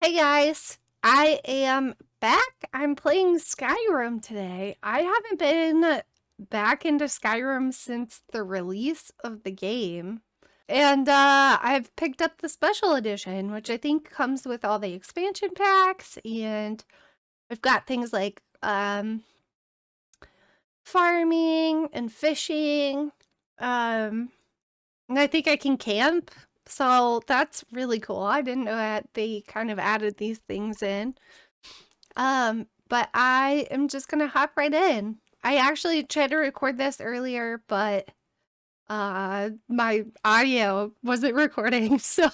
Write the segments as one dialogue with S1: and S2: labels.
S1: Hey guys, I am back. I'm playing Skyrim today. I haven't been back into Skyrim since the release of the game. And I've picked up the special edition, which I think comes with all the expansion packs, and we've got things like farming and fishing. And I think I can camp. So that's really cool. I didn't know that they kind of added these things in. But I am just gonna hop right in. I actually tried to record this earlier, but my audio wasn't recording, so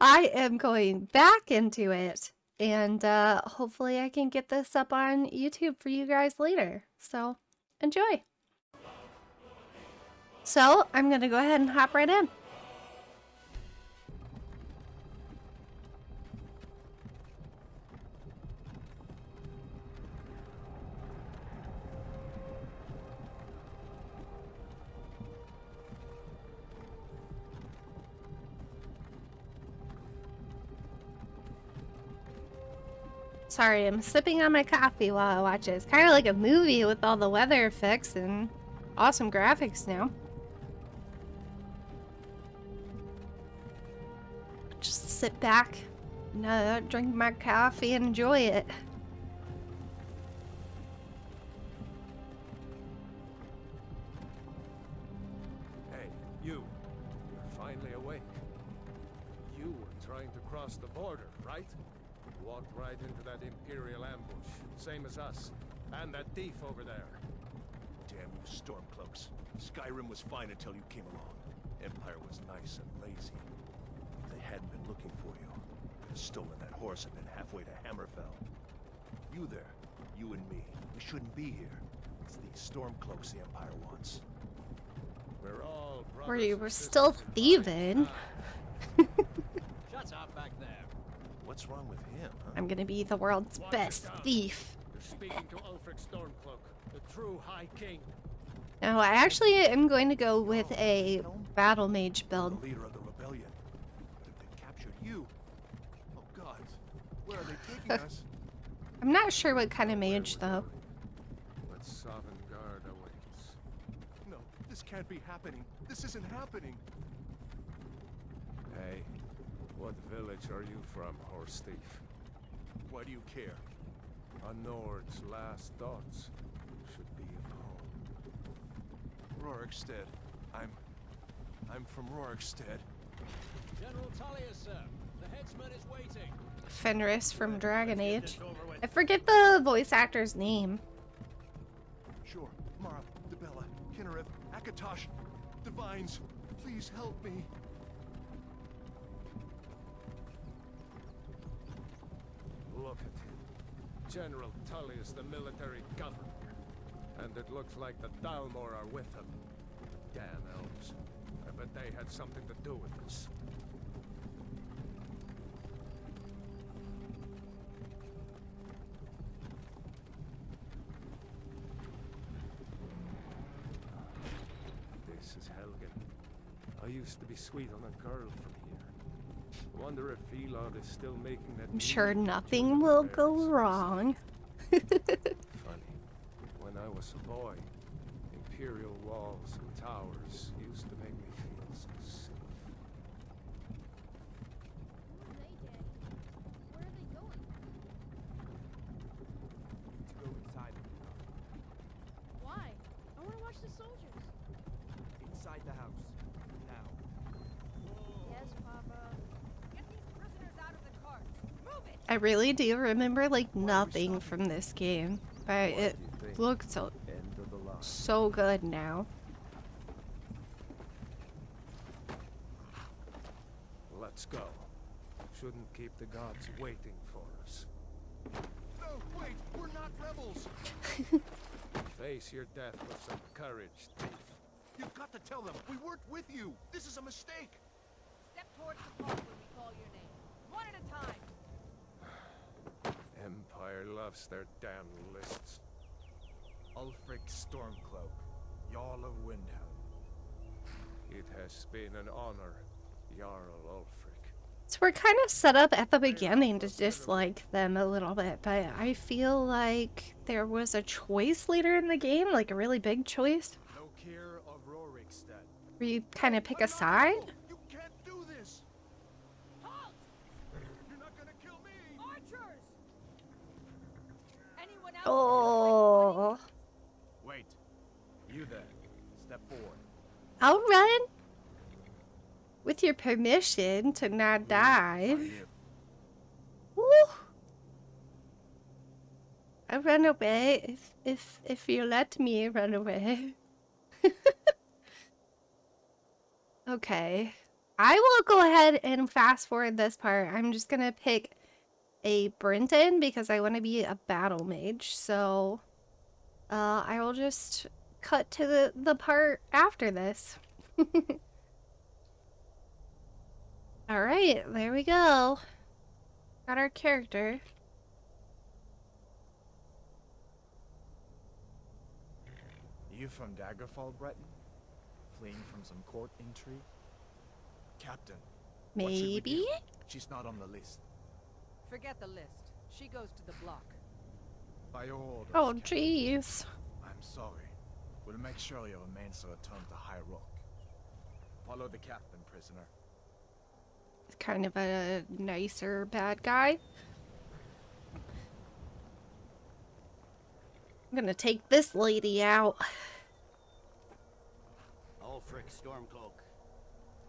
S1: I am going back into it. And hopefully I can get this up on YouTube for you guys later. So enjoy. So I'm gonna go ahead and hop right in. Sorry, I'm sipping on my coffee while I watch it. It's kind of like a movie with all the weather effects and awesome graphics now. Just sit back, drink my coffee and enjoy it.
S2: Hey, you're finally awake. You were trying to cross the border, right? Walked right into that Imperial ambush, same as us. And that thief over there.
S3: Damn you Stormcloaks. Skyrim was fine until you came along. Empire was nice and lazy. If they hadn't been looking for you, they'd have stolen that horse and been halfway to Hammerfell. You there, you and me, we shouldn't be here. It's these Stormcloaks the Empire wants.
S2: We're all brothers.
S1: Where you were
S2: and
S1: still
S2: sisters in
S1: thieving.
S2: Christ.
S4: Shut up back there.
S3: What's wrong with him, huh?
S1: I'm gonna be the world's
S2: Watch
S1: best
S2: it down.
S1: thief.
S2: You're speaking to Ulfric Stormcloak, the true High King.
S1: No, I actually am going to go with a battle mage build.
S3: The leader of the rebellion. But if they captured you... Oh god, where are they taking us?
S1: I'm not sure what kind of mage though.
S2: But Sovngarde awaits.
S3: No, this can't be happening. This isn't happening.
S2: Hey, what village are you from, horse thief?
S3: Why do you care?
S2: A Nord's last thoughts should be of home.
S3: Rorikstead. I'm from Rorikstead.
S4: General Tullius, sir. The headsman is waiting.
S1: Fenris from Dragon
S4: Let's get
S1: Age.
S4: this over with.
S1: I forget the voice actor's name.
S3: Sure. Mara, Debella, Kinnereth, Akatosh, Divines, please help me.
S2: Look at him. General Tullius, the military governor. And it looks like the Dalmor are with him. Damn elves. I bet they had something to do with this. This is Helgen. I used to be sweet on a girl from here. Wonder if Elon is still making that.
S1: I'm sure
S2: mean
S1: nothing
S2: Judah
S1: will
S2: bears
S1: go
S2: and
S1: wrong.
S2: Funny. When I was a boy, imperial walls and towers used to make me feel so safe.
S5: Who are they, Daddy? Where are they going?
S6: To go inside the
S5: Why? I want to watch the soldiers.
S6: inside the house. Now.
S5: Yes, Papa.
S7: Get these prisoners out of the carts. Move it!
S1: I really do remember like nothing from this game, but
S2: What
S1: it
S2: do you think?
S1: looks so,
S2: End of the line.
S1: so good now.
S2: Let's go. Shouldn't keep the gods waiting for us.
S3: No, wait, we're not rebels.
S2: Face your death with some courage, thief.
S3: You've got to tell them we weren't with you. This is a mistake.
S7: Step towards the cart when we call your name. One at a time.
S2: Empire loves their damn lists.
S6: Ulfric Stormcloak, Jarl of Windhelm.
S2: It has been an honor, Jarl Ulfric.
S1: So we're kind of set up at the beginning to dislike them a little bit, but I feel like there was a choice later in the game, like a really big choice,
S6: No care of Rorikstead.
S1: where you kind of pick a side.
S3: You can't do this!
S7: Halt!
S3: You're not gonna kill me!
S7: Archers! Anyone else?
S1: Oh,
S6: Wait. You there. Step forward.
S1: I'll run. With your permission to not die. Woo. I'll run away if you let me run away. Okay. I will go ahead and fast forward this part. I'm just gonna pick a Brenton because I want to be a battle mage. So I will just cut to the part after this. Alright, there we go. Got our character.
S6: You from Daggerfall, Breton? Fleeing from some court intrigue? Captain. what should we
S1: Maybe?
S6: do? She's not on the list.
S7: Forget the list. She goes to the block.
S6: By your orders.
S1: Oh,
S6: Captain.
S1: jeez.
S6: I'm sorry. We'll make sure your remains are returned to High Rock. Follow the captain, prisoner.
S1: Kind of a nicer bad guy. I'm gonna take this lady out.
S8: Ulfric Stormcloak.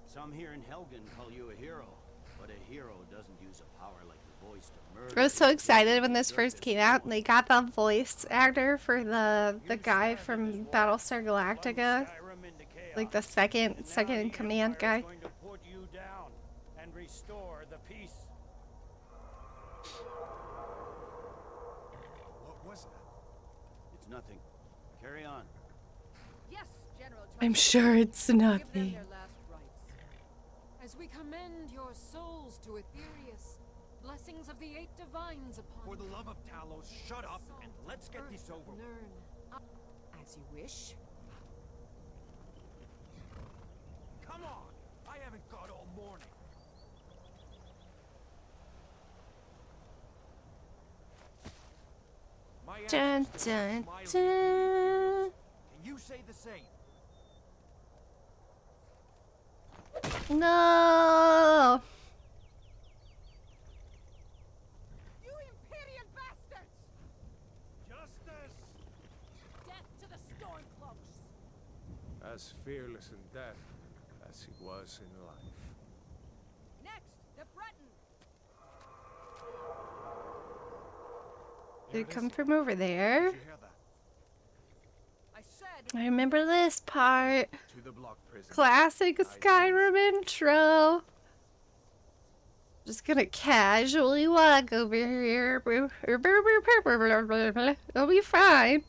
S8: Some here in Helgen call you a hero, but a hero doesn't use a power like the voice to murder.
S1: I was so excited when this first came out and they got the voice actor for the guy from Battlestar Galactica. Like the second in command guy.
S8: Going to put you down and restore the peace.
S6: What was that?
S8: It's nothing. Carry on.
S7: Yes, General.
S1: I'm sure it's
S7: Give them
S1: nothing.
S7: their last rites.
S5: As we commend your souls to Aetherius, blessings of the eight divines upon
S3: For the
S5: you.
S3: love of Talos, shut up and let's get this over with.
S5: Nern.
S7: As you wish.
S3: Come on! I haven't got all morning. My
S1: Dun,
S3: ancestors were
S1: dun,
S3: smiling at
S1: dun.
S3: me, Aetherius. Can you say the same?
S1: No.
S7: You Imperial bastards!
S3: Justice!
S7: Death to the Stormcloaks!
S2: As fearless in death as he was in life.
S7: Next, the Breton!
S1: They come from over there.
S6: Did you hear that?
S7: I said,
S1: I remember this part.
S6: To the block, prisoner.
S1: Classic Skyrim intro. Just gonna casually walk over here. It'll be fine.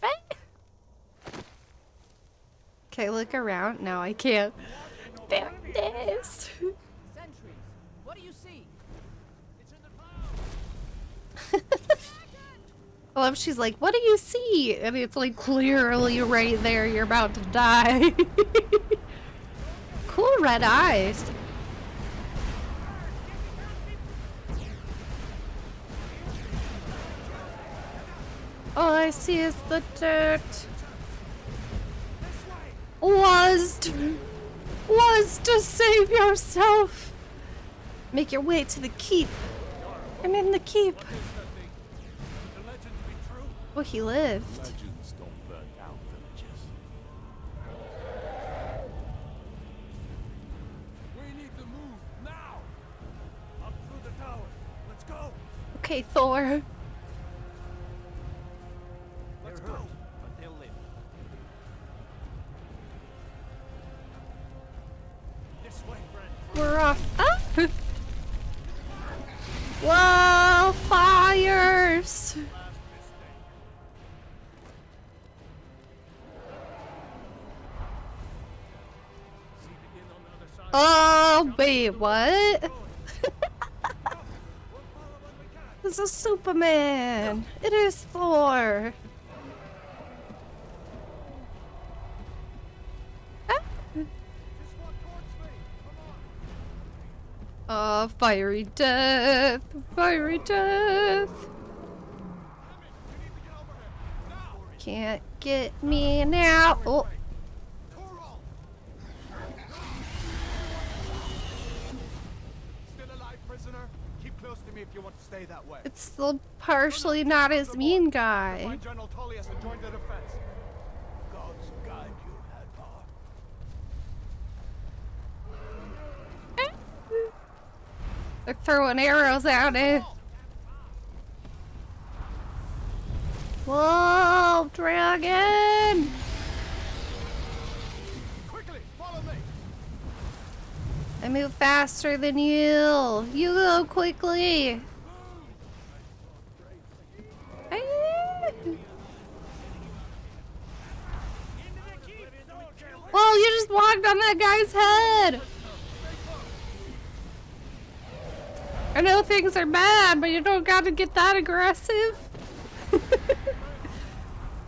S1: Right? Okay, look around. No, I can't. There it is.
S7: sentries, what do you see?
S3: It's in the clouds!
S1: I love she's like, what do you see? And it's like clearly right there, you're about to die. Cool red eyes. All I see is the dirt. Was to save yourself. Make your way to the keep. I'm in the keep.
S3: The legends be true?
S1: Oh, he lived.
S3: Legends don't burn down villages. We need to move now! Up through the tower. Let's go!
S1: Okay, Thor.
S3: Let's
S8: They're hurt,
S3: go!
S8: but they'll live.
S3: This way, friend.
S1: We're off. Ah! Whoa, fires!
S3: Last mistake. See the inn on the other side?
S1: Oh, wait, what?
S3: We'll follow what we can.
S1: This is Superman. It is Thor. Ah,
S3: Just walk towards
S1: Fiery death! Fiery death! Can't get me now! Oh!
S6: Still alive, prisoner? Keep close to me if you want to stay that way.
S1: It's the partially not as mean guy.
S6: Find General Tullius and join the defense.
S8: Gods guide you, Hadvar.
S1: They're throwing arrows at it. Whoa, dragon!
S6: Quickly, follow me.
S1: I move faster than you. You go quickly. Whoa, you just walked on that guy's head. I know things are bad, but you don't gotta get that aggressive.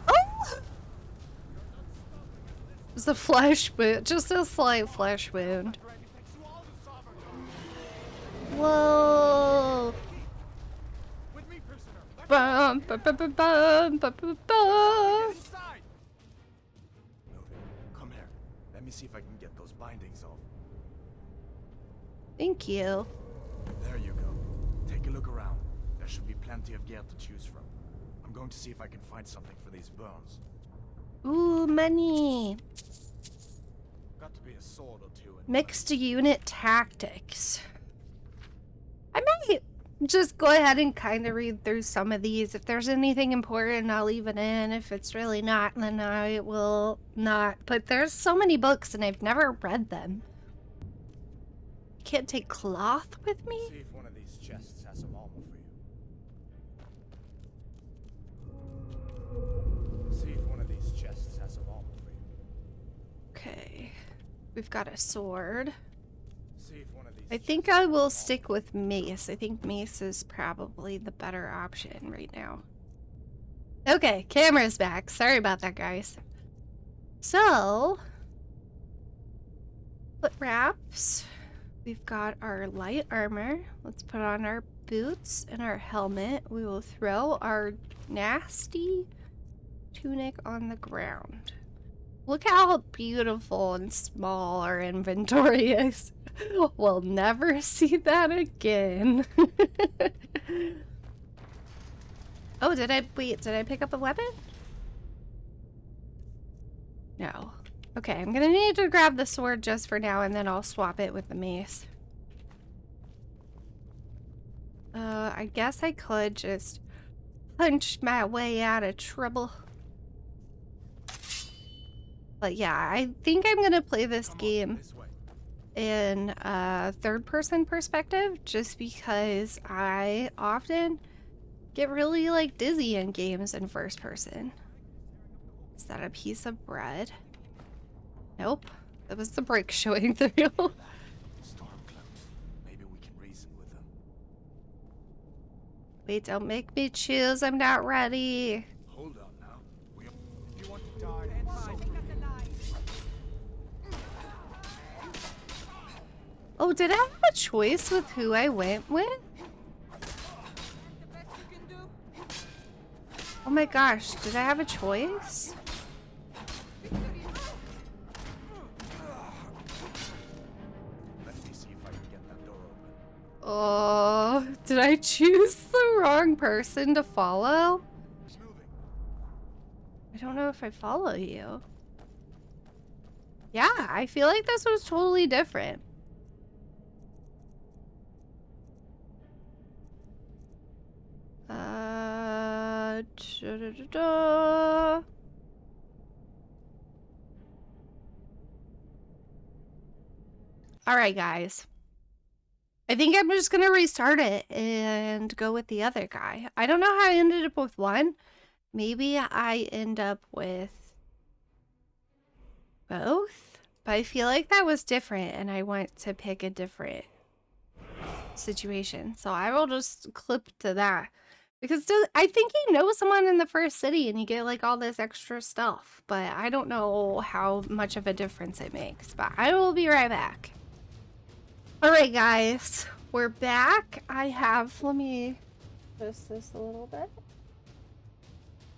S1: Oh! It's a flesh wound, just a slight flesh wound. Whoa!
S6: With me, prisoner.
S1: Bum, bum, bum, bum, bum, bum, bum, bum.
S6: Inside. Come here. Let me see if I can get those bindings off.
S1: Thank you.
S6: There you go. Take a look around. There should be plenty of gear to choose from. I'm going to see if I can find something for these burns.
S1: Ooh, money.
S6: Got to be a sword or two.
S1: Mixed unit tactics. I might just go ahead and kind of read through some of these. If there's anything important, I'll leave it in. If it's really not, then I will not. But there's so many books and I've never read them. Can't take cloth with me?
S6: See if one of these chests has some armor for you. See if one of these chests has some armor for you.
S1: Okay. We've got a sword.
S6: See if one of these
S1: I think I will stick with mace. I think mace is probably the better option right now. Okay, camera's back. Sorry about that, guys. So, foot wraps. We've got our light armor. Let's put on our boots and our helmet. We will throw our nasty tunic on the ground. Look how beautiful and small our inventory is. We'll never see that again. Oh, did I pick up a weapon? No. Okay, I'm gonna need to grab the sword just for now and then I'll swap it with the mace. I guess I could just punch my way out of trouble. But yeah, I think I'm gonna play this game in a third-person perspective just because I often get really like dizzy in games in first person. Is that a piece of bread? Nope. That was the brick showing through.
S6: Stormcloaks. Maybe we can reason with them.
S1: Wait, don't make me choose. I'm not ready.
S6: Hold on now. If you want to die,
S1: Oh, did I have a choice with who I went with? Oh my gosh, did I have a choice?
S6: let me see if I can get that door open.
S1: Oh, did I choose the wrong person to follow?
S6: It's moving.
S1: I don't know if I follow you. Yeah, I feel like this was totally different. Da-da-da-da. All right, guys. I think I'm just gonna restart it and go with the other guy. I don't know how I ended up with one. Maybe I end up with both, but I feel like that was different and I want to pick a different situation. So I will just clip to that because I think you know someone in the first city and you get like all this extra stuff, but I don't know how much of a difference it makes. But I will be right back. Alright, guys. We're back. Let me adjust this a little bit.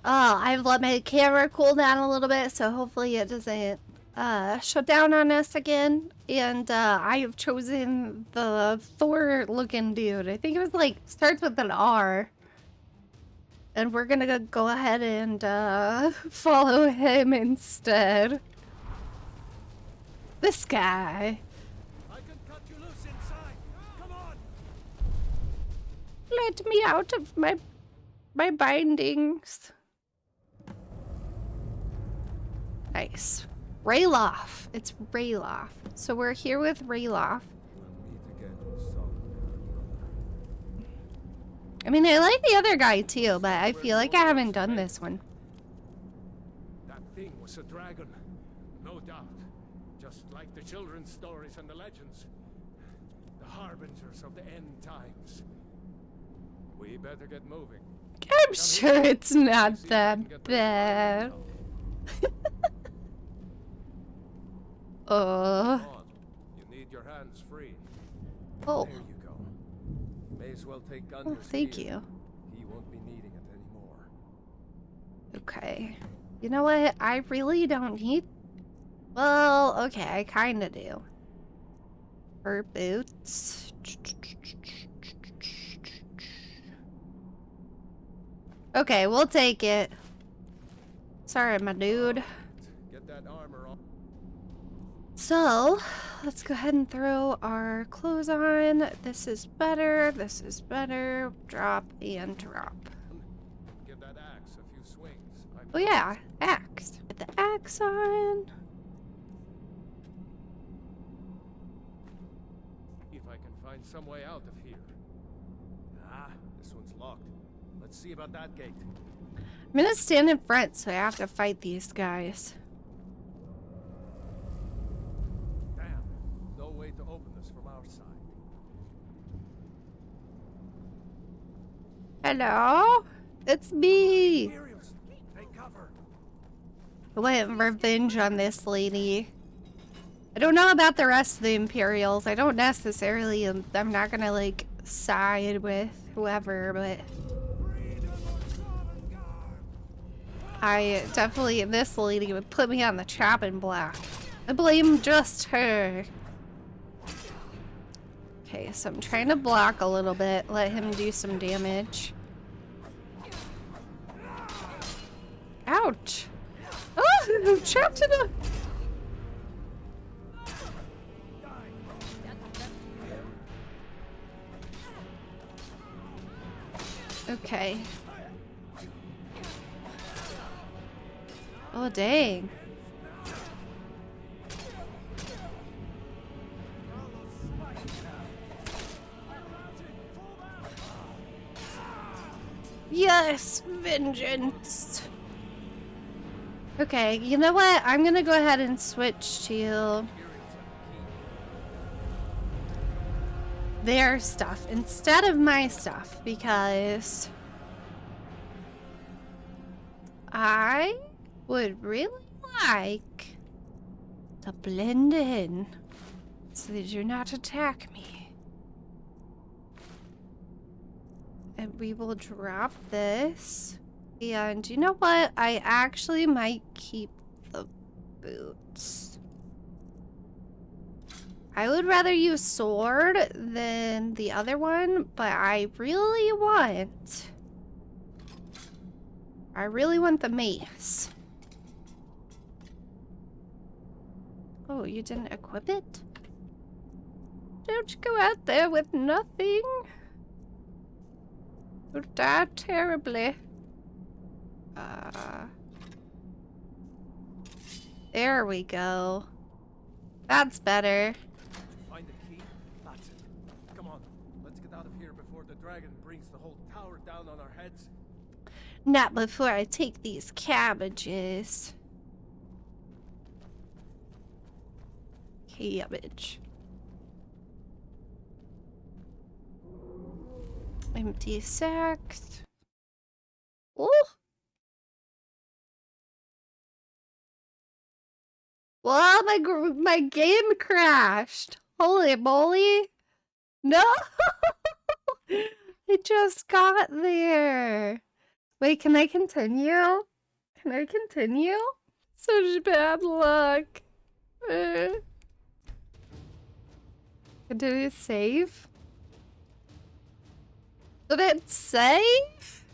S1: I've let my camera cool down a little bit, so hopefully it doesn't shut down on us again. And I have chosen the Thor-looking dude. I think it was like, starts with an R. And we're gonna go ahead and follow him instead. This guy.
S3: I can cut you loose inside. Come on.
S1: Let me out of my bindings. Nice. Rayloff. It's Rayloff. So we're here with Rayloff.
S2: We'll meet again in Sodom.
S1: I mean, I like the other guy too, but I feel like I haven't done this one.
S2: That thing was a dragon, no doubt. Just like the children's stories and the legends. The harbingers of the end times. We better get moving.
S1: I'm sure it's not that bad.
S2: Come on. You need your hands free.
S1: Oh,
S2: There you go. May as well take
S1: oh,
S2: Gunner's
S1: thank
S2: gear.
S1: you.
S2: He won't be needing it anymore.
S1: Okay. You know what? I really don't need... Well, okay, I kinda do. Fur boots. Okay, we'll take it. Sorry, my dude.
S2: Get that armor on.
S1: So, let's go ahead and throw our clothes on. This is better. This is better. Drop and drop.
S2: Give that axe a few swings.
S1: Oh yeah, axe. Put the axe on.
S2: If I can find some way out of here.
S3: Ah, this one's locked. Let's see about that gate.
S1: I'm gonna stand in front so I have to fight these guys.
S2: Damn. No way to open this from our side.
S1: Hello? It's me!
S3: Imperials, take cover.
S1: I want revenge on this lady. I don't know about the rest of the Imperials. I don't necessarily, I'm not gonna like side with whoever, but I definitely, this lady would put me on the chopping block. I blame just her. Okay, so I'm trying to block a little bit, let him do some damage. Ouch! Oh, I'm trapped in a... Okay. Oh, dang. Yes, vengeance. Okay, you know what? I'm gonna go ahead and switch to their stuff instead of my stuff because I would really like to blend in so they do not attack me. And we will drop this. And you know what? I actually might keep the boots. I would rather use sword than the other one, but I really want the mace. Oh, you didn't equip it? Don't you go out there with nothing? You'll die terribly. There we go. That's better.
S2: Find the key? That's it. Come on. Let's get out of here before the dragon brings the whole tower down on our heads.
S1: Not before I take these cabbages. Cabbage. Empty sacks. Oh! Well, my game crashed. Holy moly. No! I just got there. Wait, can I continue? Can I continue? Such bad luck. Did it save? Did it save?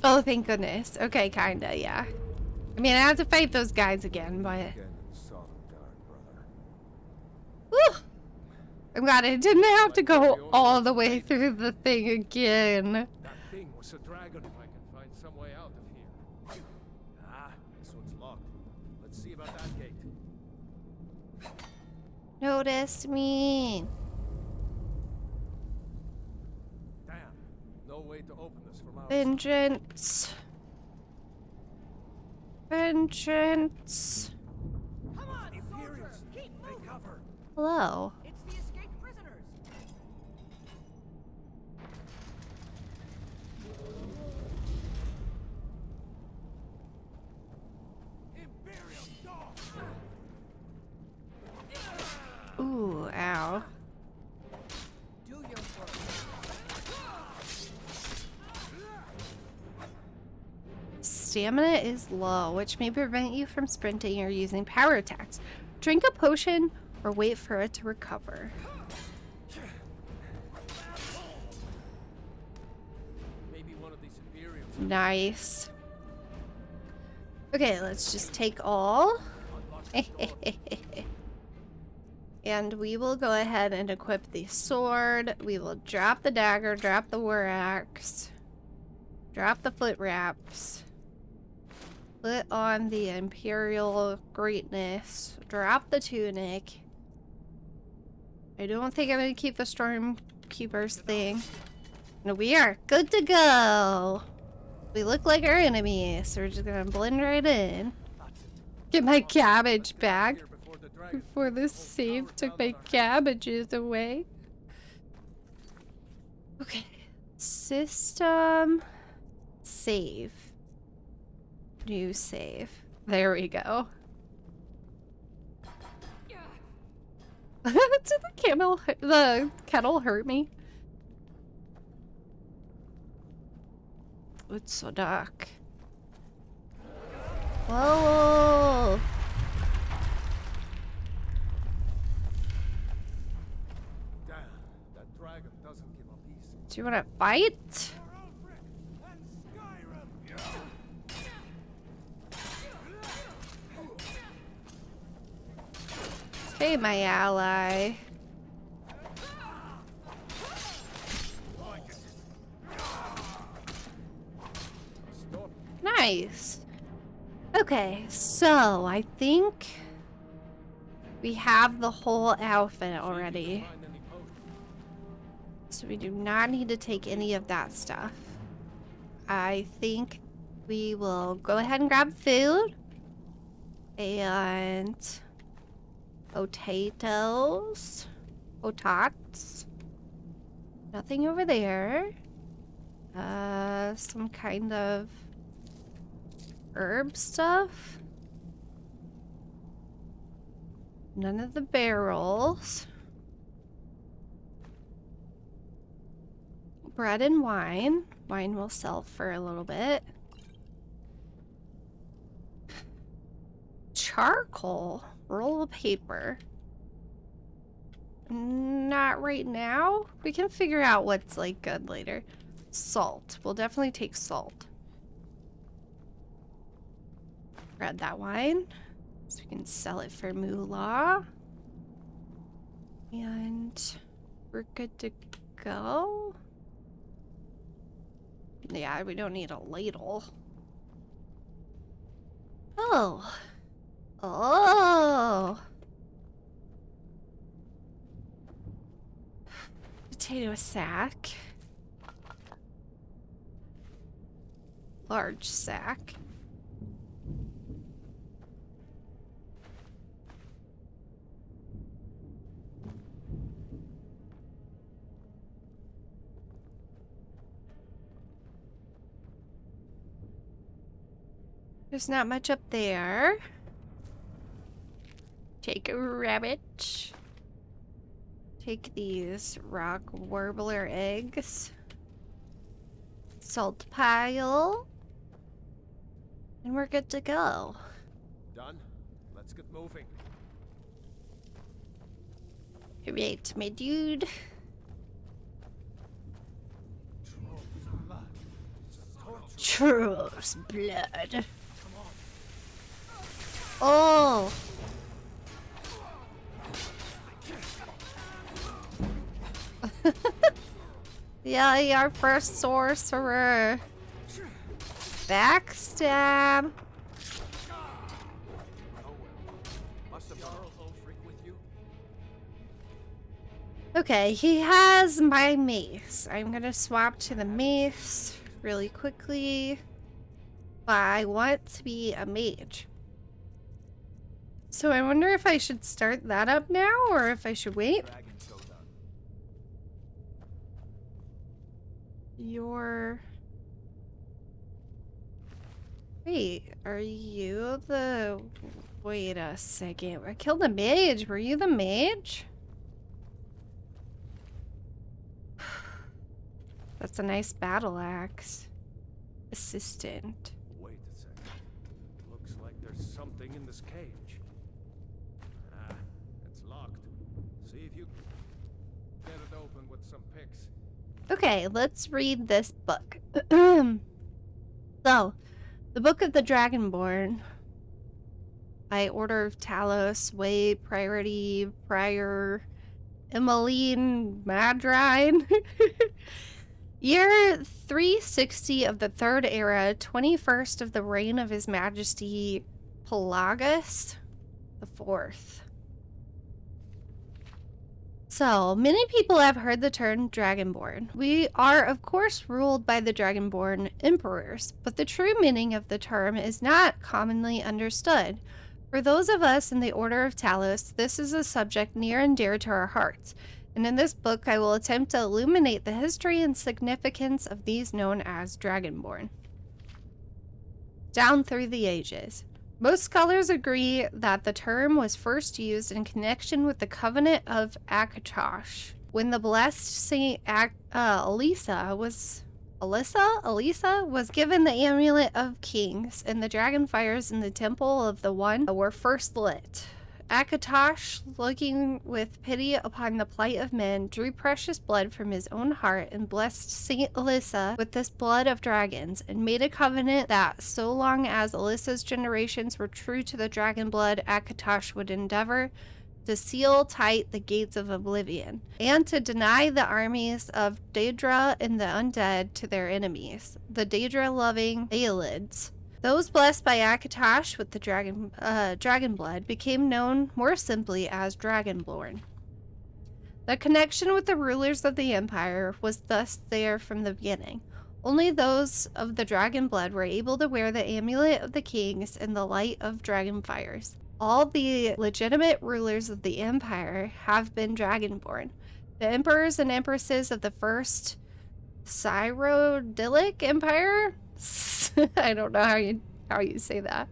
S1: Oh, thank goodness. Okay, kinda, yeah. I mean, I have to fight those guys again, but...
S2: Again in Sodom, brother.
S1: Woo! I'm glad I didn't have to go all the way through the thing again.
S2: That thing was a dragon. If I can find some way out of here.
S3: Ah, this one's locked. Let's see about that gate.
S1: Notice me.
S2: Damn. No way to open this from outside.
S1: Vengeance. Vengeance.
S7: Come on,
S3: Imperials,
S7: soldier! Keep
S3: take
S7: moving!
S3: cover.
S1: Hello.
S7: It's the escaped prisoners!
S3: Imperial dog.
S1: Ooh, ow.
S7: Do your work.
S1: Stamina is low, which may prevent you from sprinting or using power attacks. Drink a potion or wait for it to recover.
S2: Maybe one of these Imperials.
S1: Nice. Okay, let's just take all. And we will go ahead and equip the sword. We will drop the dagger, drop the war axe, drop the foot wraps, put on the Imperial greatness, drop the tunic. I don't think I'm going to keep the Stormkeeper's thing. No, we are good to go. We look like our enemies, so we're just going to blend right in. Get my cabbage back before this save took my cabbages away. Okay. System. Save. New save. There we go. Did the kettle hurt me? It's so dark. Whoa!
S2: Damn, that dragon doesn't give up easy.
S1: Do you want to fight? Hey, my ally. Nice. Okay, so I think we have the whole outfit already.
S2: Find any potions?
S1: So we do not need to take any of that stuff. I think we will go ahead and grab food. And potatoes. Potats. Nothing over there. Some kind of herb stuff. None of the barrels. Bread and wine. Wine will sell for a little bit. Charcoal. Roll of paper. Not right now. We can figure out what's like good later. Salt. We'll definitely take salt. Grab that wine. So we can sell it for moolah. And we're good to go. Yeah, we don't need a ladle. Oh. Oh. Potato sack. Large sack. There's not much up there. Take a rabbit. Take these rock warbler eggs. Salt pile. And we're good to go.
S2: Done? Let's get moving.
S1: Right, my dude. Troll's blood. Oh! Yeah, our first sorcerer. Backstab. Okay, he has my mace. I'm gonna swap to the mace really quickly. But I want to be a mage. So I wonder if I should start that up now or if I should wait. Wait, are you the... Wait a second. I killed the mage. Were you the mage? That's a nice battle axe. Assistant.
S2: Wait a second. Looks like there's something in this cage. Ah, it's locked. See if you get it open with some picks.
S1: Okay, let's read this book. So, the Book of the Dragonborn by Order of Talos, Way, Priority, Prior, Emmeline, Madrine. Year 360 of the Third Era, 21st of the reign of His Majesty Pelagus the Fourth. So, many people have heard the term Dragonborn. We are, of course, ruled by the Dragonborn emperors, but the true meaning of the term is not commonly understood. For those of us in the Order of Talos, this is a subject near and dear to our hearts, and in this book I will attempt to illuminate the history and significance of these known as Dragonborn. Down through the ages. Most scholars agree that the term was first used in connection with the Covenant of Akatosh, when the blessed Saint Elisa was given the Amulet of Kings, and the dragon fires in the Temple of the One were first lit. Akatosh, looking with pity upon the plight of men, drew precious blood from his own heart and blessed Saint Elisa with this blood of dragons, and made a covenant that, so long as Elisa's generations were true to the dragon blood, Akatosh would endeavor to seal tight the gates of oblivion, and to deny the armies of Daedra and the undead to their enemies, the Daedra-loving Aelids. Those blessed by Akatosh with the dragon blood became known more simply as Dragonborn. The connection with the rulers of the empire was thus there from the beginning. Only those of the dragon blood were able to wear the Amulet of the Kings in the light of dragon fires. All the legitimate rulers of the empire have been Dragonborn. The emperors and empresses of the first Cyrodiilic Empire? I don't know how you say that.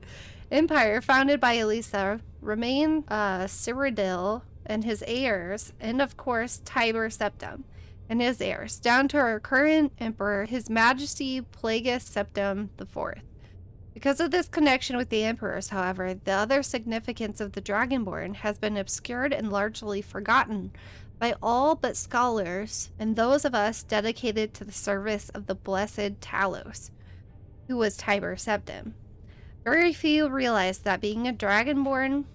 S1: Empire founded by Elisa remain Cyrodiil and his heirs, and of course Tiber Septim and his heirs, down to our current emperor, His Majesty Plagueis Septim IV. Because of this connection with the emperors, however, the other significance of the Dragonborn has been obscured and largely forgotten by all but scholars and those of us dedicated to the service of the blessed Talos, who was Tiber Septim. Very few realize that being a Dragonborn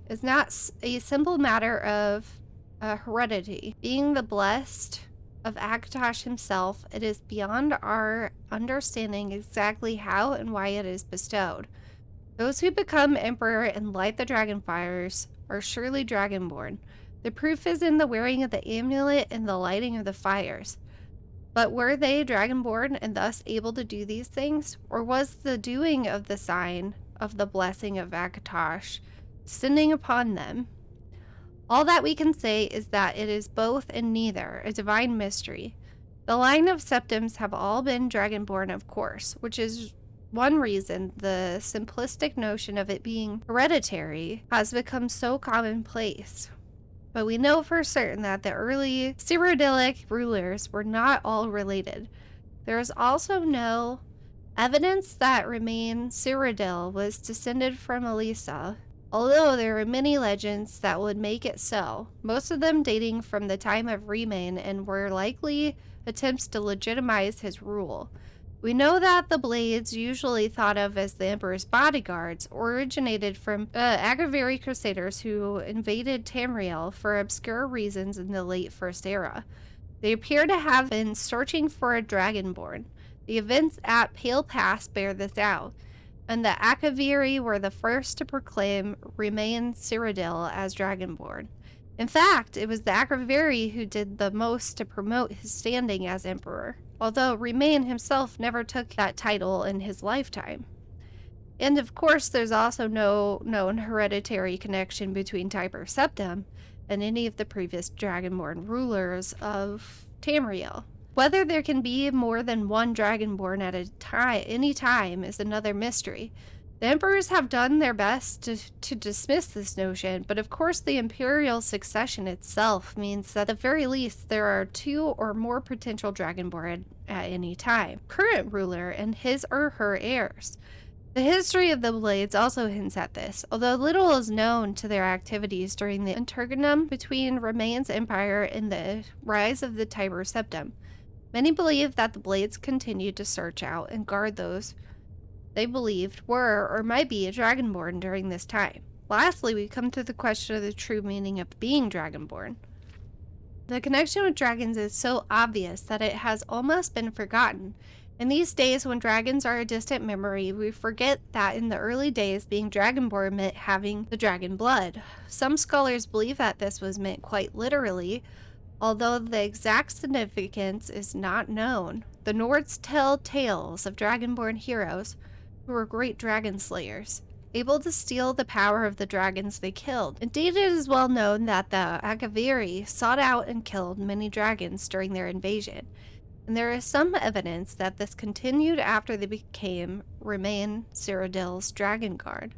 S1: is not a simple matter of heredity. Being the blessed of Akatosh himself, it is beyond our understanding exactly how and why it is bestowed. Those who become emperor and light the dragon fires are surely Dragonborn. The proof is in the wearing of the amulet and the lighting of the fires. But were they Dragonborn and thus able to do these things? Or was the doing of the sign of the blessing of Akatosh descending upon them? All that we can say is that it is both and neither, a divine mystery. The line of Septims have all been Dragonborn, of course, which is one reason the simplistic notion of it being hereditary has become so commonplace. But we know for certain that the early Cyrodiilic rulers were not all related. There is also no evidence that Remain Cyrodiil was descended from Elisa, although there are many legends that would make it so, most of them dating from the time of Remain and were likely attempts to legitimize his rule. We know that the Blades, usually thought of as the Emperor's bodyguards, originated from Agavari Crusaders who invaded Tamriel for obscure reasons in the late First Era. They appear to have been searching for a Dragonborn. The events at Pale Pass bear this out, and the Akaviri were the first to proclaim Remain Cyrodiil as Dragonborn. In fact, it was the Akaviri who did the most to promote his standing as emperor, although Remain himself never took that title in his lifetime. And of course, there's also no known hereditary connection between Tiber Septim and any of the previous Dragonborn rulers of Tamriel. Whether there can be more than one Dragonborn at any time is another mystery. The emperors have done their best to dismiss this notion, but of course the imperial succession itself means that at the very least there are 2 or more potential Dragonborn at any time, current ruler and his or her heirs. The history of the Blades also hints at this, although little is known to their activities during the interregnum between Remain's empire and the rise of the Tiber Septim. Many believe that the Blades continued to search out and guard those they believed were or might be a Dragonborn during this time. Lastly, we come to the question of the true meaning of being Dragonborn. The connection with dragons is so obvious that it has almost been forgotten. In these days, when dragons are a distant memory, we forget that in the early days, being Dragonborn meant having the dragon blood. Some scholars believe that this was meant quite literally, although the exact significance is not known. The Nords tell tales of Dragonborn heroes who were great dragon slayers, able to steal the power of the dragons they killed. Indeed, it is well known that the Akaviri sought out and killed many dragons during their invasion, and there is some evidence that this continued after they became Remain Cyrodiil's Dragon Guard.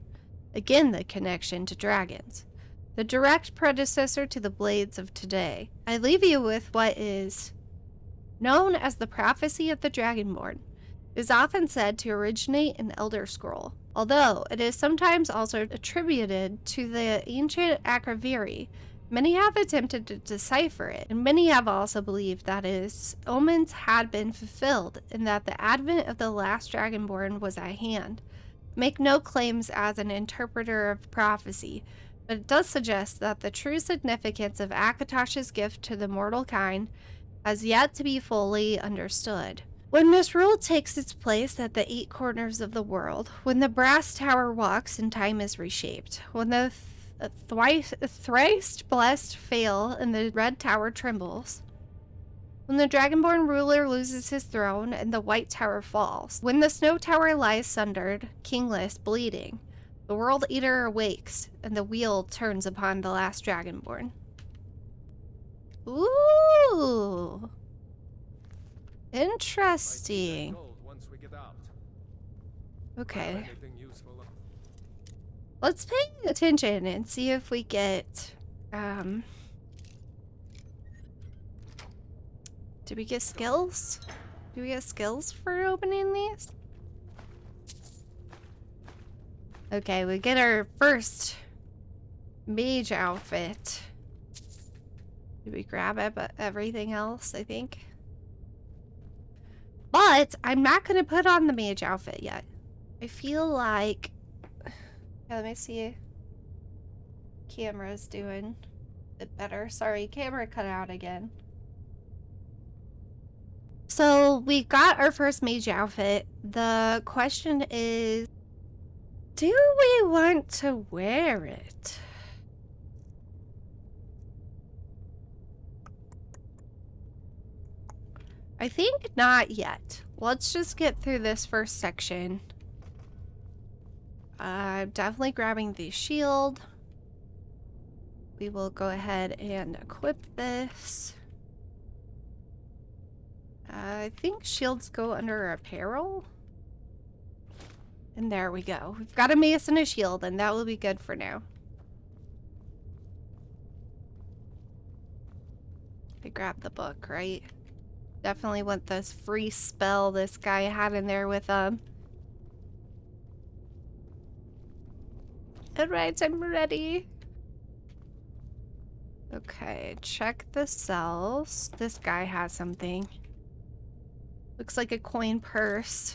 S1: Again, the connection to dragons, the direct predecessor to the Blades of today. I leave you with what is known as the Prophecy of the Dragonborn. It is often said to originate in Elder Scroll, although it is sometimes also attributed to the ancient Akaviri. Many have attempted to decipher it, and many have also believed that its omens had been fulfilled and that the advent of the last Dragonborn was at hand. Make no claims as an interpreter of prophecy, but it does suggest that the true significance of Akatosh's gift to the mortal kind has yet to be fully understood. When misrule takes its place at the 8 corners of the world, when the brass tower walks and time is reshaped, when the thrice blessed fail and the red tower trembles, when the Dragonborn ruler loses his throne and the white tower falls, when the snow tower lies sundered, kingless, bleeding, the World Eater awakes and the wheel turns upon the last Dragonborn. Ooh! Interesting.
S2: Once we get out.
S1: Okay.
S2: Anything useful?
S1: Let's pay attention and see if we get, do we get skills? Do we get skills for opening these? Okay, we get our first Mage Outfit. Did we grab everything else, I think? But I'm not going to put on the Mage Outfit yet. I feel like... Yeah, let me see. Camera's doing a bit better. Sorry, camera cut out again. So we got our first Mage Outfit. The question is, do we want to wear it? I think not yet. Let's just get through this first section. I'm definitely grabbing the shield. We will go ahead and equip this. I think shields go under apparel. And there we go. We've got a mace and a shield, and that will be good for now. I grabbed the book, right? Definitely want this free spell this guy had in there with him. Alright, I'm ready. Okay, check the cells. This guy has something. Looks like a coin purse.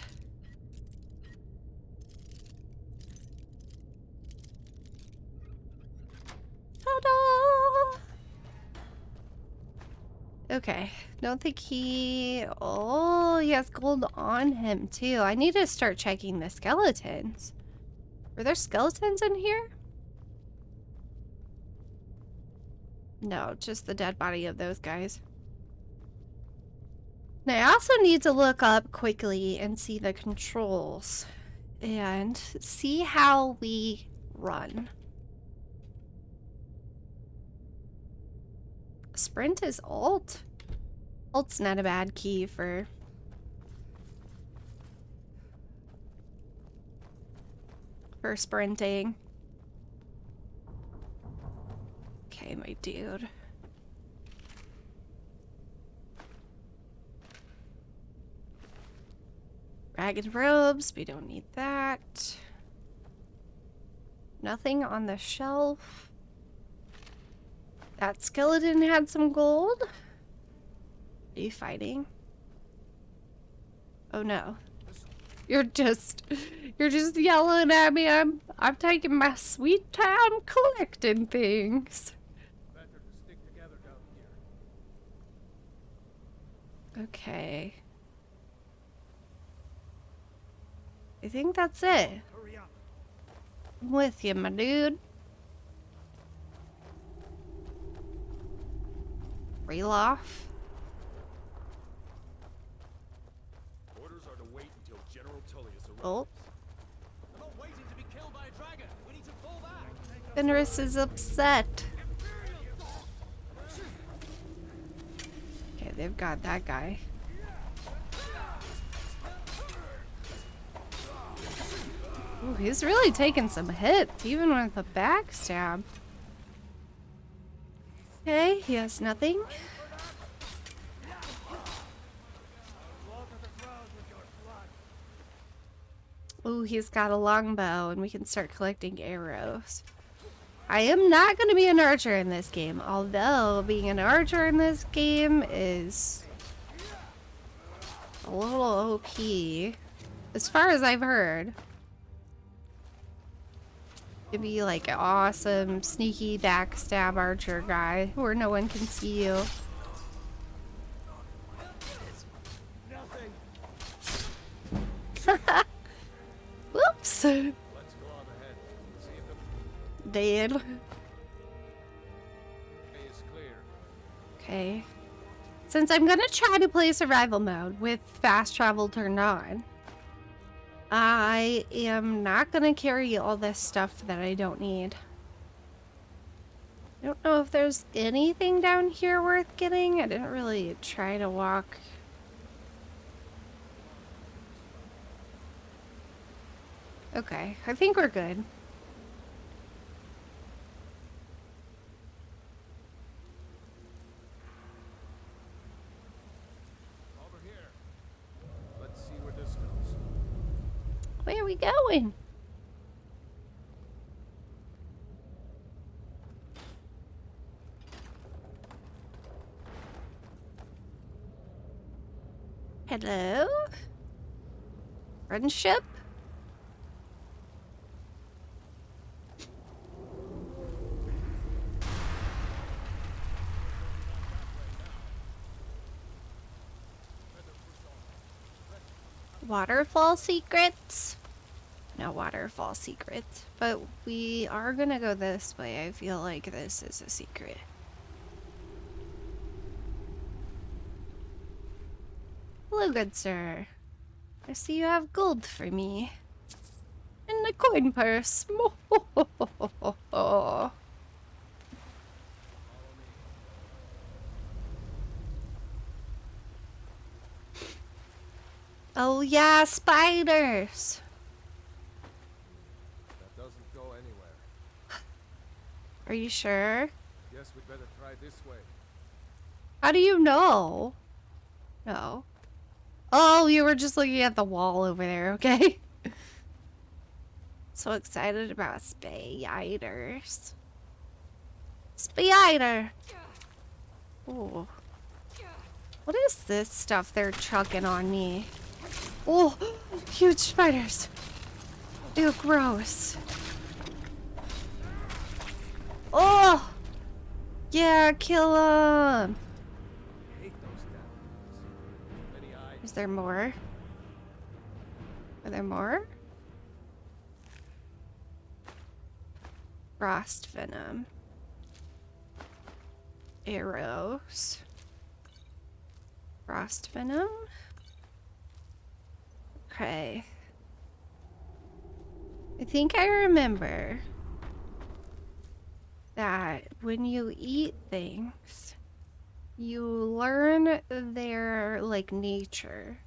S1: Ta-da! Okay, don't think he... Oh, he has gold on him too. I need to start checking the skeletons. Were there skeletons in here? No, just the dead body of those guys. Now, I also need to look up quickly and see the controls and see how we run. Sprint is alt. Alt's not a bad key for sprinting. Okay, my dude. Ragged robes, we don't need that. Nothing on the shelf. That skeleton had some gold. Are you fighting? Oh no. You're just yelling at me. I'm taking my sweet time collecting things.
S2: Better to stick together down here.
S1: Okay. I think that's it.
S3: Hurry up.
S1: I'm with you, my dude. Reel off.
S3: Orders are to wait until General Tullius arrives.
S1: Oh,
S4: I'm not waiting to be killed by a dragon. We need to fall back.
S1: Fenris is upset. Okay, they've got that guy. Ooh, he's really taking some hits, even with a backstab. Okay, he has nothing. Ooh, he's got a longbow, and we can start collecting arrows. I am not going to be an archer in this game, although being an archer in this game is a little OP, as far as I've heard. To be like an awesome, sneaky backstab archer guy where no one can see you. Whoops!
S2: Let's go on ahead. See them.
S1: Dead.
S2: Way is clear.
S1: Okay. Since I'm gonna try to play survival mode with fast travel turned on, I am not gonna carry all this stuff that I don't need. I don't know if there's anything down here worth getting. I didn't really try to walk. Okay, I think we're good.
S2: Over here. Let's see where this goes.
S1: Where are we going? Hello? Friendship? Waterfall secrets? No waterfall secrets. But we are gonna go this way. I feel like this is a secret. Hello, good sir. I see you have gold for me. And a coin purse. Oh yeah, spiders. Are you sure?
S2: Guess we'd better try this way.
S1: How do you know? No. Oh, you were just looking at the wall over there, okay? So excited about spiders. Spider! Ooh. What is this stuff they're chucking on me? Oh, huge spiders. Ew, gross. Oh! Yeah, kill them!
S2: I hate those damn things. Many eyes.
S1: Is there more? Are there more? Frost venom. Arrows. Frost venom. Okay. I think I remember that when you eat things, you learn their, like, nature.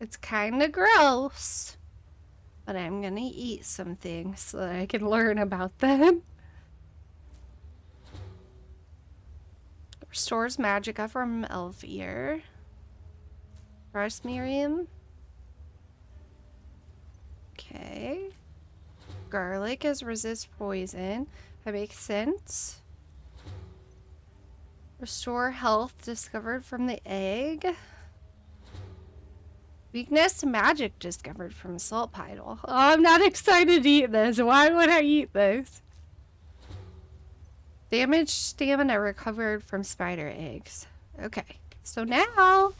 S1: It's kind of gross, but I'm gonna eat some things so that I can learn about them. Restores magicka from elf ear. Brush Miriam. Okay. Garlic is resist poison. That makes sense. Restore health discovered from the egg. Weakness to magic discovered from salt pile. Oh, I'm not excited to eat this. Why would I eat this? Damaged stamina recovered from spider eggs. Okay. So now,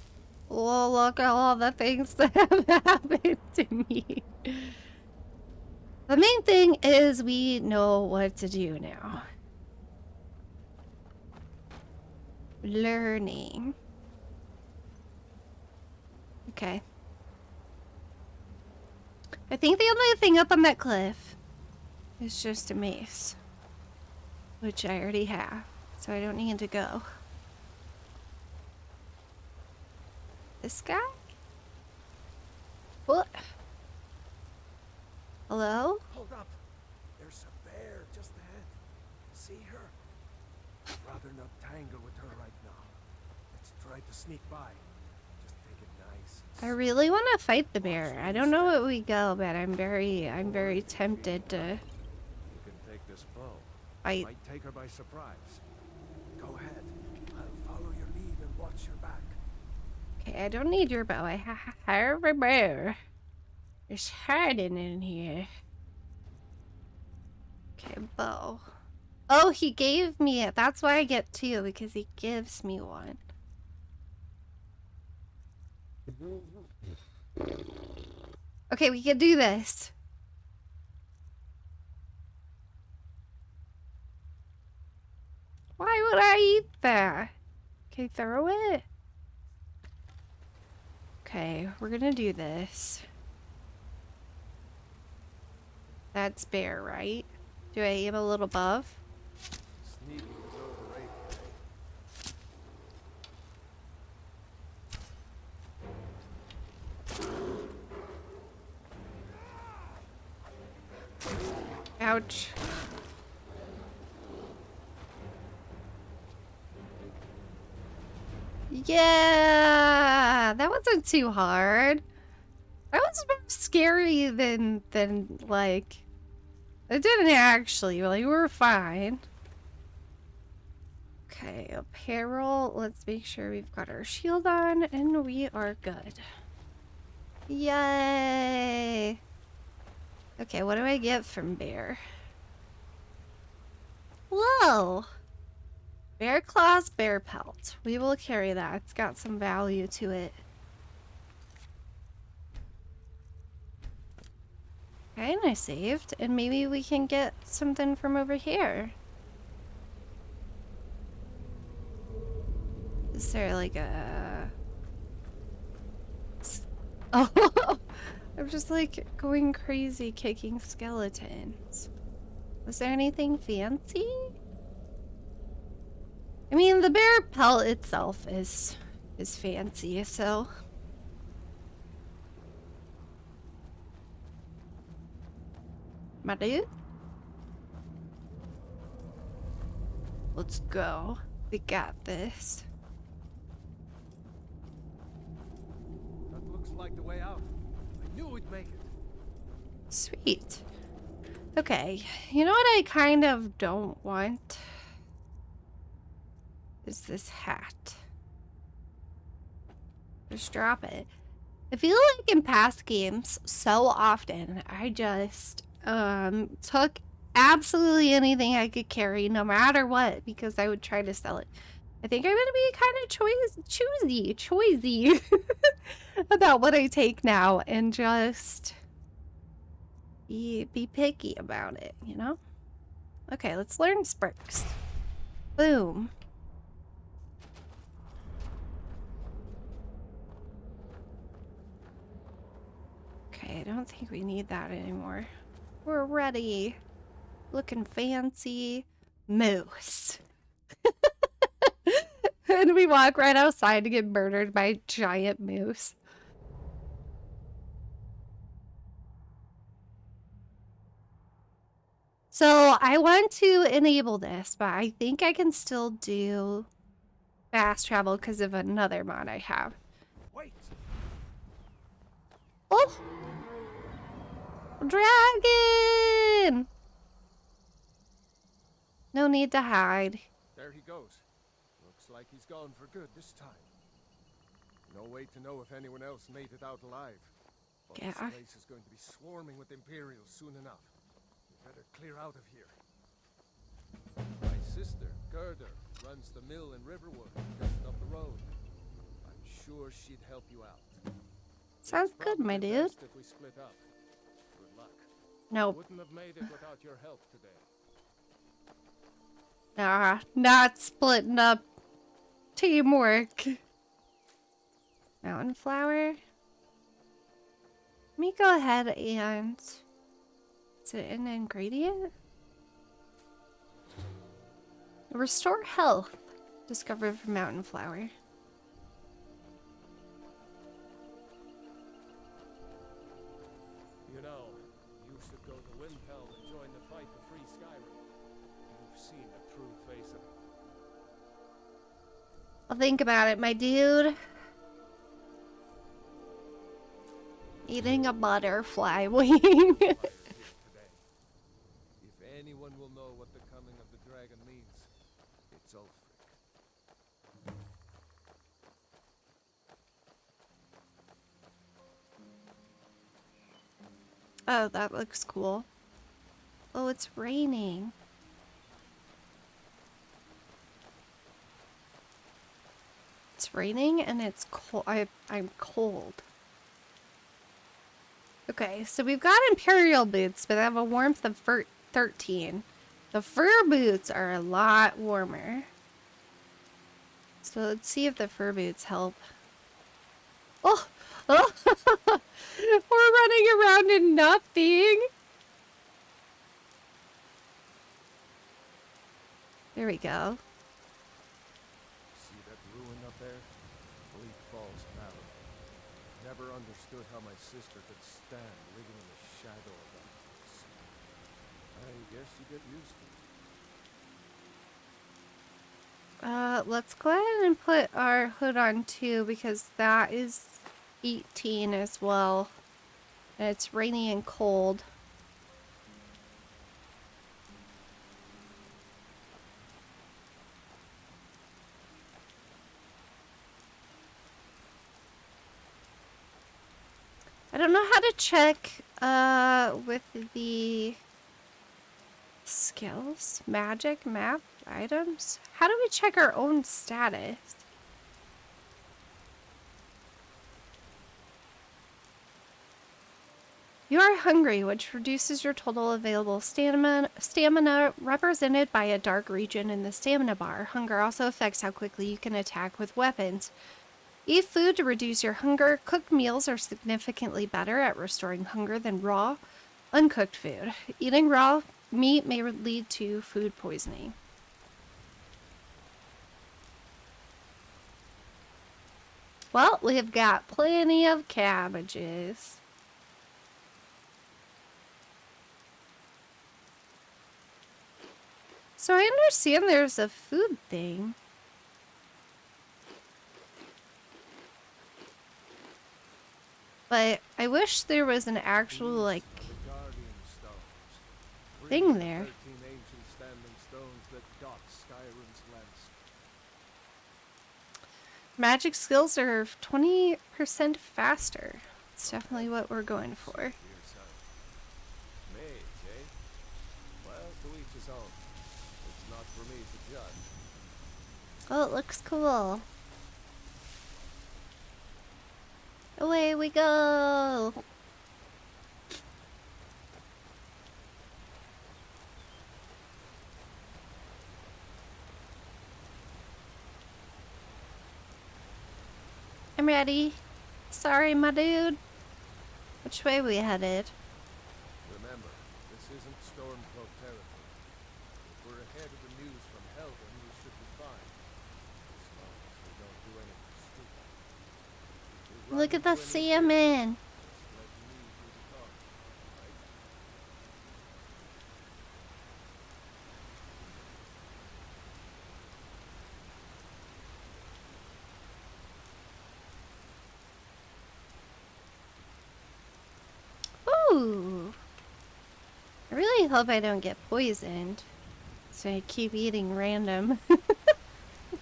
S1: oh, look at all the things that have happened to me. The main thing is we know what to do now. Learning. Okay. I think the only thing up on that cliff is just a mace. Which I already have. So I don't need to go. This guy? What? Hello?
S2: Hold up. There's a bear just ahead. See her? Rather not tangle with her right now. Let's try to sneak by. Just take it nice.
S1: I really want to fight the bear. I don't know where we go, but I'm very tempted to
S2: You can take this bow.
S1: fight.
S2: Might take her by surprise. Go ahead. I'll follow your lead and watch your back.
S1: Okay, I don't need your bow. I have a bear. It's hiding in here. Okay, bow. Oh, he gave me it. That's why I get two, because he gives me one. Okay, we can do this. Why would I eat that? Okay, throw it. Okay, we're gonna do this. That's bear, right? Do I aim a little above?
S2: Sneaking is overrated.
S1: Ouch. Yeah, that wasn't too hard. That was more scary than like, it didn't actually, like, we were fine. Okay, apparel, let's make sure we've got our shield on and we are good. Yay! Okay, what do I get from bear? Whoa! Bear claws, bear pelt. We will carry that. It's got some value to it. Okay, and I saved. And maybe we can get something from over here. Is there like a... Oh! I'm just like going crazy kicking skeletons. Was there anything fancy? I mean, the bear pelt itself is fancy, so... My dude? Let's go. We got this.
S2: That looks like the way out. I knew we'd make it.
S1: Sweet. Okay, you know what I kind of don't want? Is this hat. Just drop it. I feel like in past games, so often, I just took absolutely anything I could carry, no matter what, because I would try to sell it. I think I'm gonna be kind of choosy about what I take now, and just be picky about it, you know? Okay, let's learn Sparks. Boom. Okay, I don't think we need that anymore. We're ready. Looking fancy. Moose. And we walk right outside to get murdered by a giant moose. So I want to enable this, but I think I can still do fast travel because of another mod I have.
S2: Wait!
S1: Oh! Dragon! No need to hide.
S2: There he goes. Looks like he's gone for good this time. No way to know if anyone else made it out alive. But
S1: Yeah.
S2: this place is going to be swarming with Imperials soon enough. We better clear out of here. My sister, Gerda, runs the mill in Riverwood, just up the road. I'm sure she'd help you out.
S1: Sounds
S2: It's
S1: good, my
S2: probably
S1: dude.
S2: best if we split up. Good luck.
S1: Nope.
S2: Wouldn't have made it without your help today.
S1: Nah, not splitting up. Teamwork. Mountain flower. Let me go ahead and... Is it an ingredient? Restore health. Discovered from mountain flower.
S2: You know, you should go to Windhelm and join the fight to free Skyrim. You've seen the true face of it.
S1: I'll think about it, my dude. Eating a butterfly wing.
S2: Today. If anyone will know what the coming of the dragon means, it's Ulfric.
S1: Oh, that looks cool. Oh, it's raining. It's raining and it's cold. I'm cold. Okay, so we've got Imperial boots, but they have a warmth of 13. The fur boots are a lot warmer. So let's see if the fur boots help. Oh! Oh! We're running around in nothing! There we go.
S2: See that ruin up there? Bleak Falls Valley. Never understood how my sister could stand living in the shadow of that place. I guess you get used to it.
S1: Let's go ahead and put our hood on too, because that is 18 as well. And it's rainy and cold. I don't know how to check with the skills, magic, map, items. How do we check our own status? You are hungry, which reduces your total available stamina represented by a dark region in the stamina bar. Hunger also affects how quickly you can attack with weapons. Eat food to reduce your hunger. Cooked meals are significantly better at restoring hunger than raw, uncooked food. Eating raw meat may lead to food poisoning. Well, we've got plenty of cabbages. So I understand there's a food thing. But I wish there was an actual, like,
S2: These are the Guardian Stones.
S1: thing
S2: Three of the
S1: there.
S2: 13 ancient standing stones that dot Skyrim's landscape.
S1: Magic skills are 20% faster. It's definitely what we're going for.
S2: For yourself. Mage, eh? Well, to each his own. It's not for me to judge.
S1: Oh, it looks cool. Away we go! I'm ready. Sorry, my dude. Which way we headed?
S2: Remember, this isn't Stormcloak territory. If we're ahead of the news from Helgen, we should be fine. As long as we don't do anything stupid. If we run
S1: Look at the
S2: into any
S1: salmon.
S2: just let me do the talking, right?
S1: Ooh. I really hope I don't get poisoned. So I keep eating random,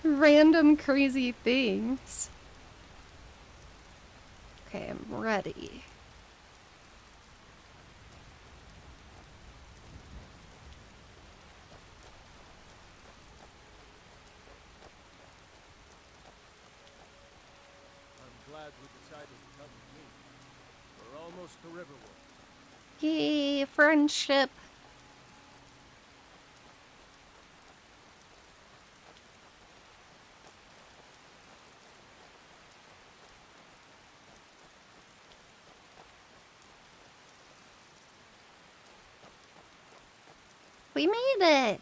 S1: random crazy things. Okay, I'm ready.
S2: I'm glad we decided to come with me. We're almost to Riverwood.
S1: Yay, friendship. We made it.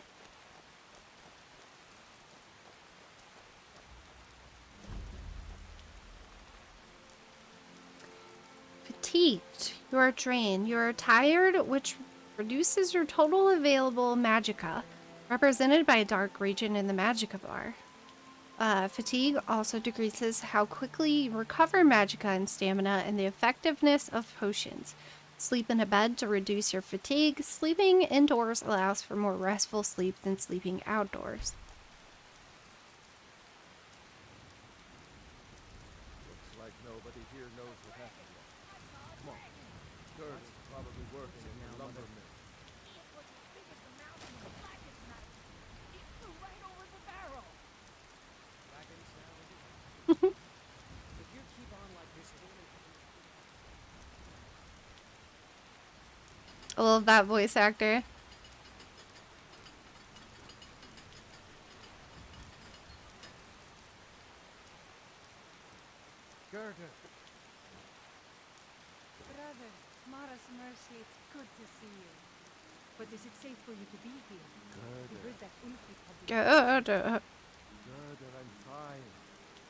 S1: Fatigued. You are drained. You are tired, which reduces your total available magicka, represented by a dark region in the magicka bar. Fatigue also decreases how quickly you recover magicka and stamina and the effectiveness of potions. Sleep in a bed to reduce your fatigue. Sleeping indoors allows for more restful sleep than sleeping outdoors.
S2: Looks like nobody here knows what happened yet. Come on. Gurden's probably working in the lumber mill.
S7: It was as big as the mountain and black as night. It flew right over the barrel.
S4: Dragons now, is it? If you keep on like this, it only
S1: I love that voice actor.
S2: Gurden!
S7: Brother, Mara's mercy, it's good to see you. But is it safe for you to be here? We heard that Ulfric had been...
S1: Good.
S2: Gurden, I'm fine.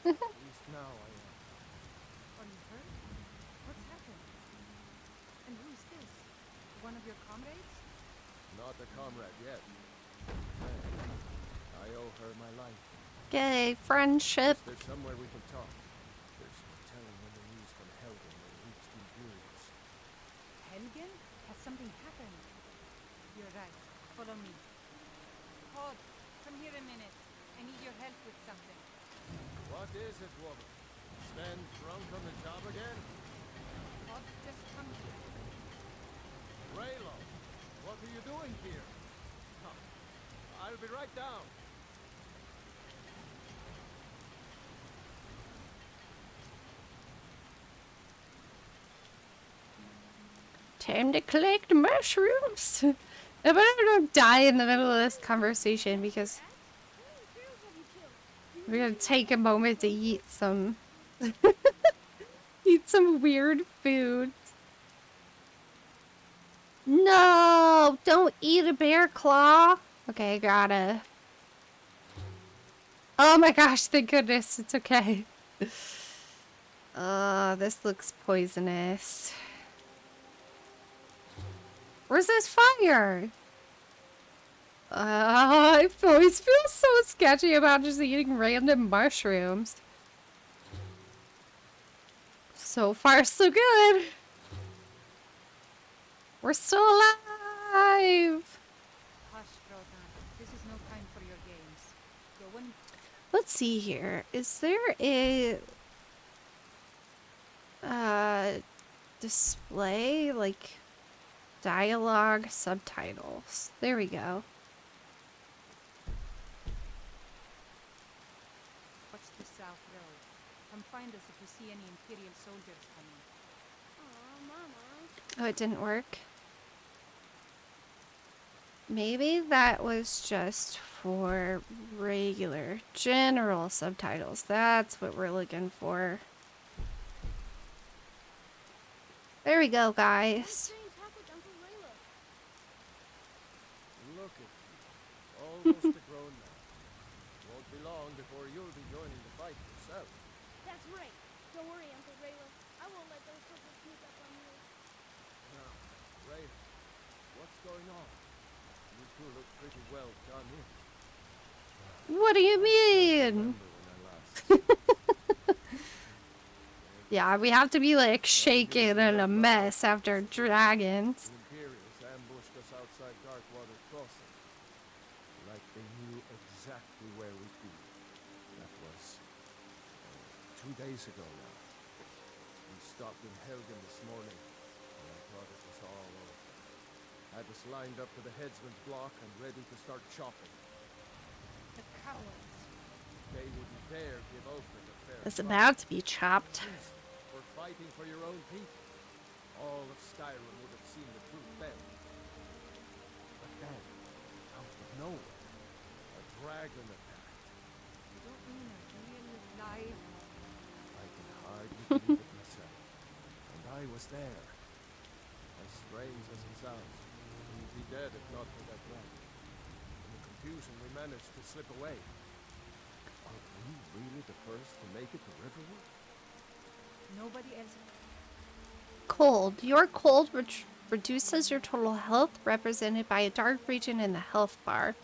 S2: At least now I am.
S7: Are you hurt? What's happened? And who is this? One of your comrades?
S2: Not a comrade yet. Friend. I owe her my life.
S1: Yay, friendship.
S2: Is there somewhere we can talk? There's no telling when the news from Helgen will reach the Imperials.
S7: Helgen? Has something happened? You're right. Follow me. Hod, come here a minute. I need your help with something.
S2: What is it, woman? Stand drunk on the job again?
S7: Hod, just come here.
S2: Raylo, what are you doing here? Huh. I'll be right down.
S1: Time to collect mushrooms. I better not die in the middle of this conversation because we're gonna take a moment to eat some eat some weird food. No, don't eat a bear claw. Okay, gotta. Oh my gosh, thank goodness, it's okay. This looks poisonous. Where's this fire? I always feel so sketchy about just eating random mushrooms. So far, so good. We're still alive.
S7: Hush, Rodan. This is no time for your games. Go and
S1: Let's see here. Is there a display like dialogue subtitles? There we go.
S7: watch the South Road. Come find us if you see any Imperial soldiers coming.
S9: Aw, Mama.
S1: Oh, it didn't work. Maybe that was just for regular, general subtitles. That's what we're looking for. There we go, guys.
S9: Strange happened, Uncle Rayla.
S2: Look at you. Almost a grown man. Won't be long before you'll be joining the fight yourself.
S9: That's right. Don't worry, Uncle Rayla. I won't let those soldiers sneak up on you.
S2: Now, Ray, what's going on? You two look pretty well done in.
S1: What do you mean?
S2: Remember when I last
S1: Yeah, we have to be like shaken and a mess after dragons.
S2: The Imperials ambushed us outside Darkwater Crossing. Like they knew exactly where we'd be. That was 2 days ago now. We stopped in Helgen this morning, and I thought it was all over. Had us lined up to the headsman's block and ready to start chopping.
S7: The cowards.
S2: They wouldn't dare give Ulfric a fair
S1: It's
S2: fight.
S1: about to be chopped.
S2: For fighting for your own people. All of Skyrim would have seen the truth then. But then, out of nowhere, a dragon attacked.
S7: You don't mean a real live.
S2: I can hardly believe it myself. And I was there. As strange as it sounds, we'd be dead if not for that dragon. In the confusion, we managed to slip away. Are we really the first to make it to Riverwood?
S7: Nobody else.
S1: Cold. Your cold reduces your total health, represented by a dark region in the health bar.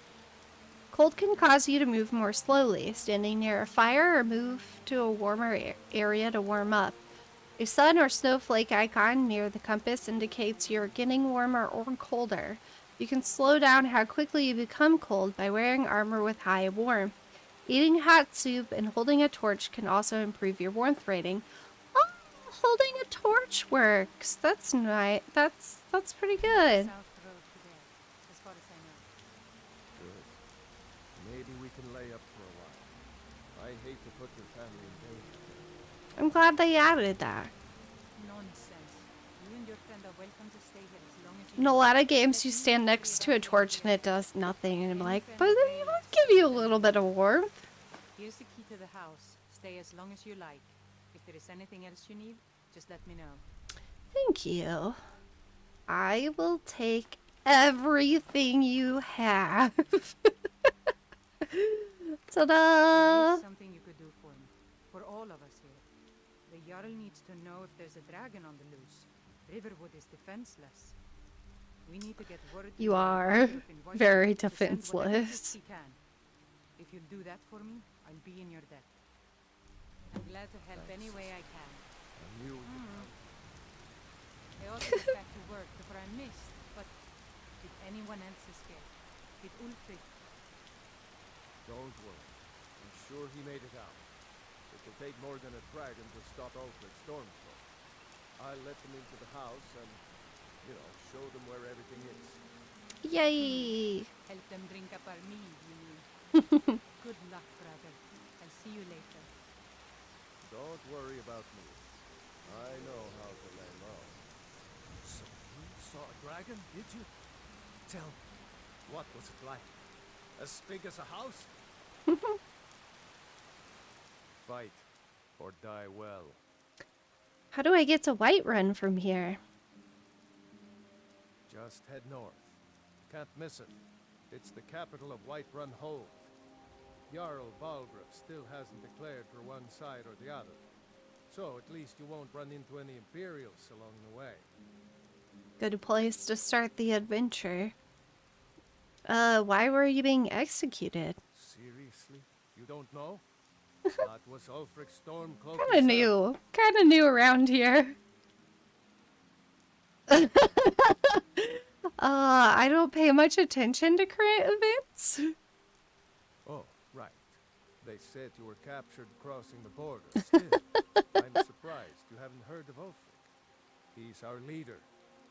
S1: Cold can cause you to move more slowly, standing near a fire, or move to a warmer area to warm up. A sun or snowflake icon near the compass indicates you're getting warmer or colder. You can slow down how quickly you become cold by wearing armor with high warmth. Eating hot soup and holding a torch can also improve your warmth rating. Oh, holding a torch works. That's nice. That's pretty good.
S7: South Road to there, as far as I know.
S2: Good. Maybe we can lay up for a while. I hate to put your family in danger.
S1: I'm glad they added that.
S7: Nonsense. You and your friend are welcome to stay here as long as you
S1: In a lot of games, you stand next to a torch and it does nothing, and I'm like, but it will give you a little bit of warmth.
S7: Here's the key to the house. Stay as long as you like. If there is anything else you need, just let me know.
S1: Thank you. I will take everything you have.
S7: There
S1: Ta-da!
S7: is something you could do for me. For all of us here. The Jarl needs to know if there's a dragon on the loose. Riverwood is defenseless. We need to get word to
S1: You
S7: the
S1: are
S7: Commander of Invoice
S1: very
S7: to send whatever
S1: defenseless.
S7: troops he can. If you'll do that for me, I'll be in your debt. I'm glad to help any way I can.
S2: I knew you'd come.
S7: I ought to get back to work before I missed, but did anyone else escape? Did Ulfric?
S2: Don't worry. I'm sure he made it out. It will take more than a dragon to stop Ulfric's stormcloak. I'll let them into the house and, show them where everything is.
S1: Yay!
S7: Help them drink up our mead, you mean? Good luck, brother. I'll see you later.
S2: Don't worry about me. I know how to lay low. So you saw a dragon, did you? Tell me, what was it like? As big as a house? Fight or die well.
S1: How do I get to Whiterun from here?
S2: Just head north. Can't miss it. It's the capital of Whiterun Hold. Jarl Balgruuf still hasn't declared for one side or the other. So at least you won't run into any Imperials along the way.
S1: Good place to start the adventure. Why were you being executed?
S2: Seriously? You don't know? That was Ulfric Stormcloak
S1: Kinda new. Kinda new around here. I don't pay much attention to current events.
S2: Oh, right. They said you were captured crossing the border. Still, I'm surprised you haven't heard of Ulfric. He's our leader.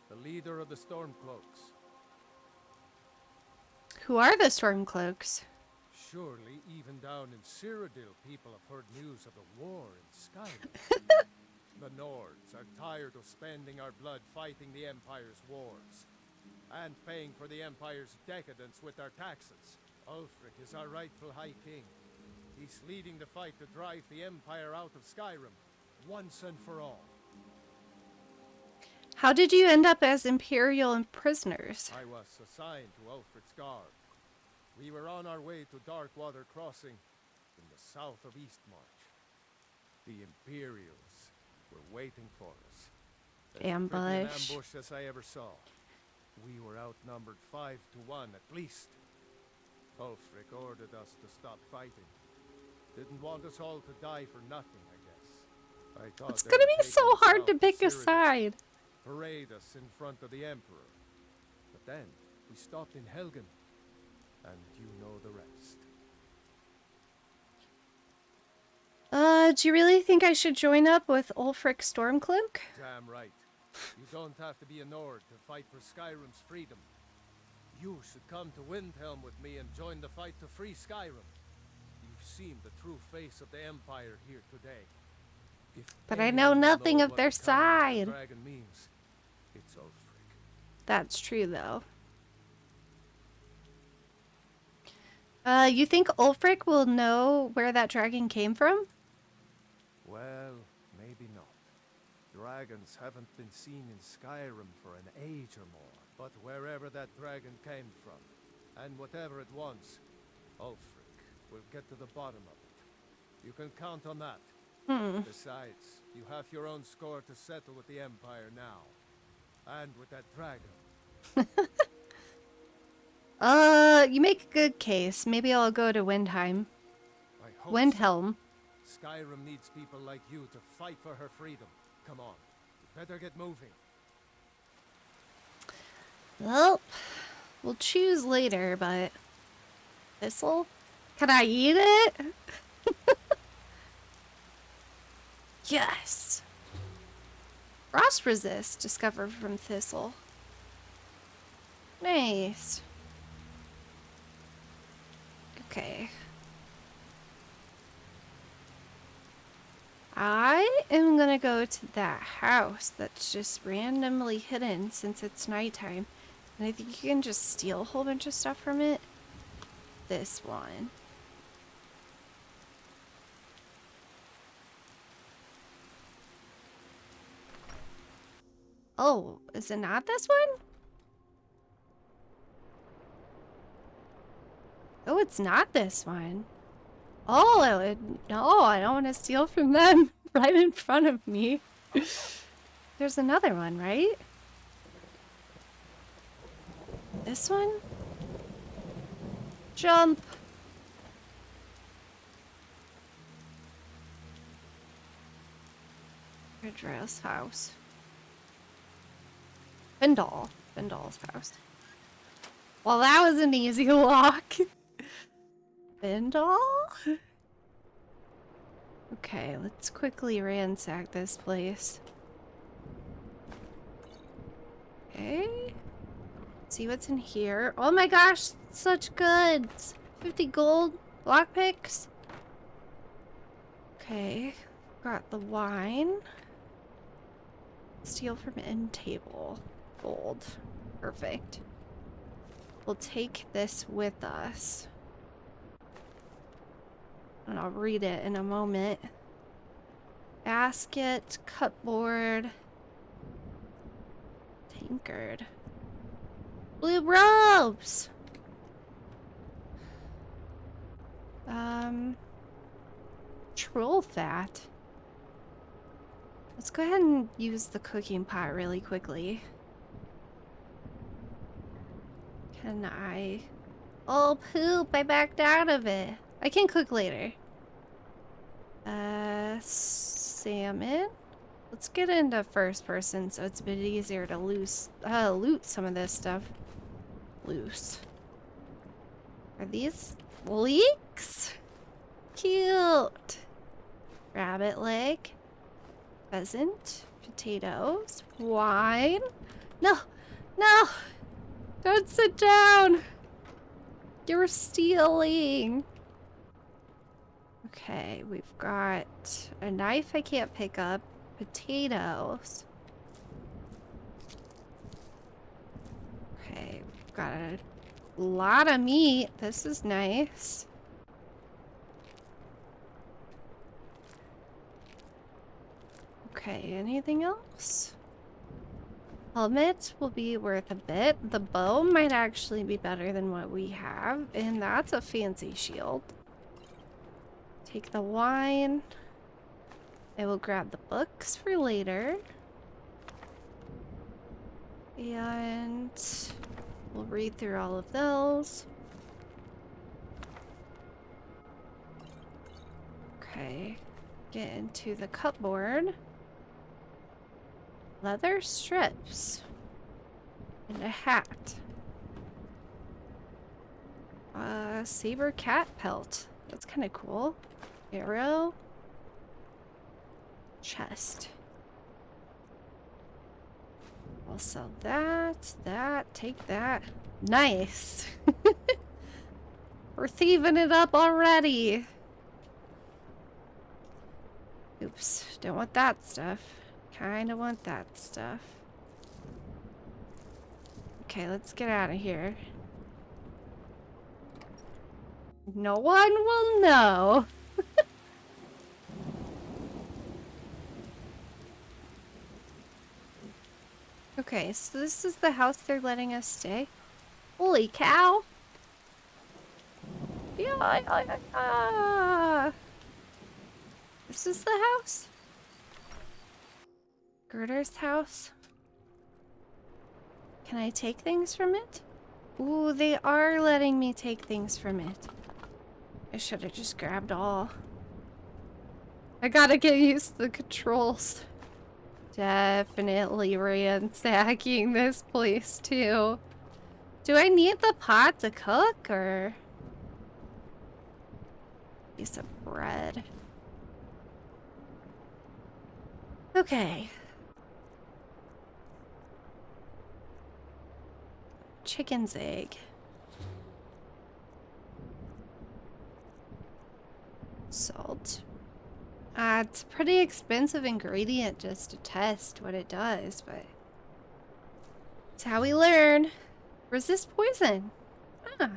S2: The leader of the Stormcloaks.
S1: Who are the Stormcloaks?
S2: Surely, even down in Cyrodiil, people have heard news of the war in Skyrim. The Nords are tired of spending our blood fighting the Empire's wars, and paying for the Empire's decadence with our taxes. Ulfric is our rightful High King. He's leading the fight to drive the Empire out of Skyrim, once and for all.
S1: How did you end up as Imperial prisoners?
S2: I was assigned to Ulfric's guard. We were on our way to Darkwater Crossing in the south of Eastmarch. The Imperials were waiting for us. As pretty an ambush as I ever saw. We were outnumbered 5 to 1 at least. Ulfric ordered us to stop fighting. Didn't want us all to die for nothing, I guess. I thought
S1: it's gonna be so hard to pick a side.
S2: Parade us in front of the Emperor. But then we stopped in Helgen, and you know the rest.
S1: Do you really think I should join up with Ulfric Stormcloak?
S2: Damn right. You don't have to be a Nord to fight for Skyrim's freedom. You should come to Windhelm with me and join the fight to free Skyrim. You've seen the true face of the Empire here today.
S1: But I know nothing of their side.
S2: Dragon means, it's Ulfric.
S1: That's true, though. You think Ulfric will know where that dragon came from?
S2: Well, maybe not. Dragons haven't been seen in Skyrim for an age or more. But wherever that dragon came from, and whatever it wants, Ulfric will get to the bottom of it. You can count on that. Besides, you have your own score to settle with the Empire now. And with that dragon.
S1: You make a good case. Maybe I'll go to Windhelm.
S2: So. Skyrim needs people like you to fight for her freedom. Come on, you better get moving.
S1: Well, we'll choose later, but... Thistle? Can I eat it? Yes! Frost resist discovered from Thistle. Nice. Okay. I am gonna go to that house that's just randomly hidden since it's nighttime. And I think you can just steal a whole bunch of stuff from it. This one. Oh, is it not this one? Oh, it's not this one. Oh, no, I don't want to steal from them right in front of me. There's another one, right? This one? Jump! Address house. Findal's house. Well, that was an easy walk. Findal? Okay, let's quickly ransack this place. Okay. See what's in here. Oh my gosh, such goods. 50 gold lockpicks. Okay, got the wine. Steal from end table. Gold. Perfect. We'll take this with us. And I'll read it in a moment. Basket, cupboard, tankard. Blue robes! Troll fat. Let's go ahead and use the cooking pot really quickly. Can I Oh, poop. I backed out of it. I can cook later. Salmon. Let's get into first person so it's a bit easier to loot some of this stuff. Loose. Are these leeks? Cute. Rabbit leg. Pheasant. Potatoes. Wine. No. No. Don't sit down. You're stealing. Okay, we've got a knife I can't pick up. Potatoes. Okay, we've got a lot of meat. This is nice. Okay, anything else? Helmet will be worth a bit. The bow might actually be better than what we have, and that's a fancy shield. Take the wine. I will grab the books for later. And we'll read through all of those. Okay, get into the cupboard. Leather strips. And a hat. Saber cat pelt. That's kind of cool. Arrow. Chest. I'll sell that, take that. Nice. We're thieving it up already. Oops, don't want that stuff. Kinda want that stuff. Okay, let's get out of here. No one will know. Okay, so this is the house they're letting us stay. Holy cow! Yeah. This is the house? Girder's house? Can I take things from it? Ooh, they are letting me take things from it. I should have just grabbed all. I gotta get used to the controls. Definitely ransacking this place too. Do I need the pot to cook or piece of bread? Okay. Chicken's egg. Salt. It's a pretty expensive ingredient just to test what it does, but it's how we learn. Resist poison. Ah.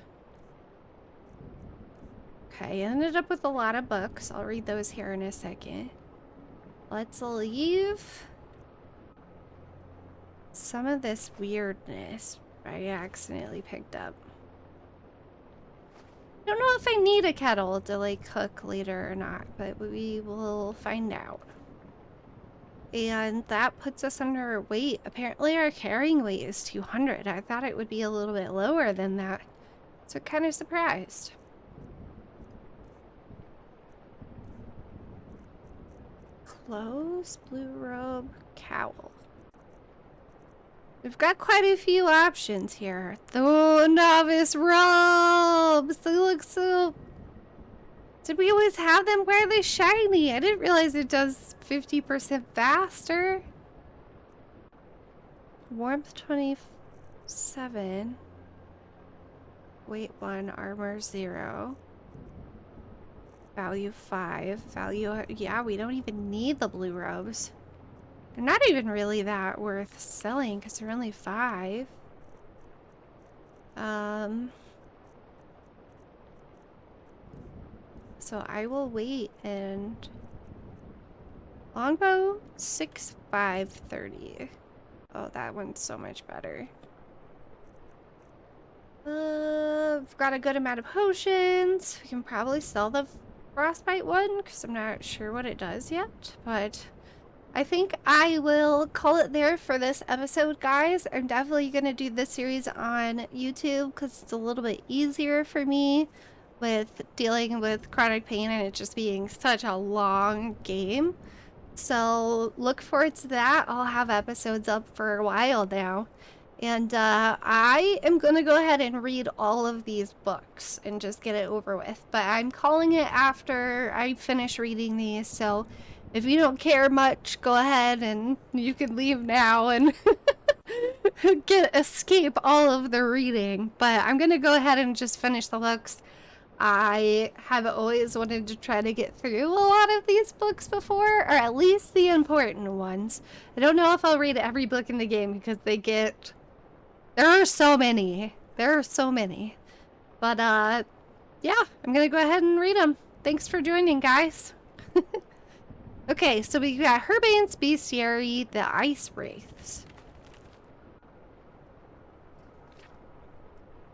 S1: Okay, I ended up with a lot of books. I'll read those here in a second. Let's leave some of this weirdness I accidentally picked up. I don't know if I need a kettle to like cook later or not, but we will find out. And that puts us under our weight. Apparently our carrying weight is 200. I thought it would be a little bit lower than that. So kind of surprised. Clothes, blue robe, cowl. We've got quite a few options here. The novice robes! They look so... Did we always have them? Why are they shiny? I didn't realize it does 50% faster. Warmth 27. Weight 1, armor 0. Value 5. Value... Yeah, we don't even need the blue robes. They're not even really that worth selling because they're only 5. So I will wait and longbow 6,530. Oh, that one's so much better. I've got a good amount of potions. We can probably sell the frostbite one because I'm not sure what it does yet, but I think I will call it there for this episode, guys. I'm definitely going to do this series on YouTube because it's a little bit easier for me with dealing with chronic pain and it just being such a long game. So look forward to that. I'll have episodes up for a while now. And I am going to go ahead and read all of these books and just get it over with. But I'm calling it after I finish reading these. So if you don't care much, go ahead and you can leave now and escape all of the reading. But I'm going to go ahead and just finish the books. I have always wanted to try to get through a lot of these books before, or at least the important ones. I don't know if I'll read every book in the game because there are so many. There are so many. But, yeah, I'm gonna go ahead and read them. Thanks for joining, guys. Okay, so we got Herbane's Bestiary, the Ice Wraiths.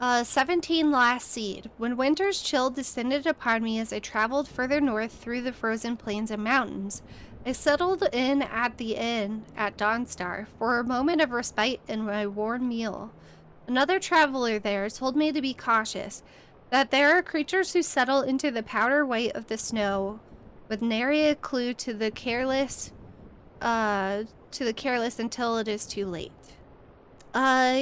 S1: 17 Last Seed. When winter's chill descended upon me as I traveled further north through the frozen plains and mountains, I settled in at the inn at Dawnstar for a moment of respite and my warm meal. Another traveler there told me to be cautious, that there are creatures who settle into the powder white of the snow with nary a clue to the careless until it is too late.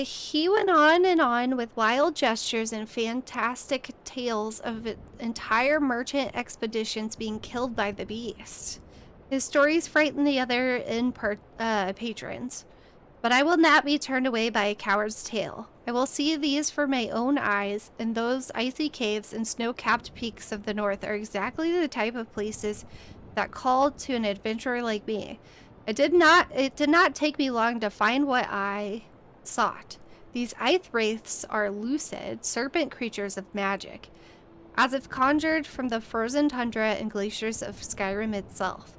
S1: He went on and on with wild gestures and fantastic tales of entire merchant expeditions being killed by the beast. His stories frighten the other patrons, but I will not be turned away by a coward's tale. I will see these for my own eyes, and those icy caves and snow-capped peaks of the north are exactly the type of places that called to an adventurer like me. It did not take me long to find what I sought. These ice wraiths are lucid, serpent creatures of magic, as if conjured from the frozen tundra and glaciers of Skyrim itself.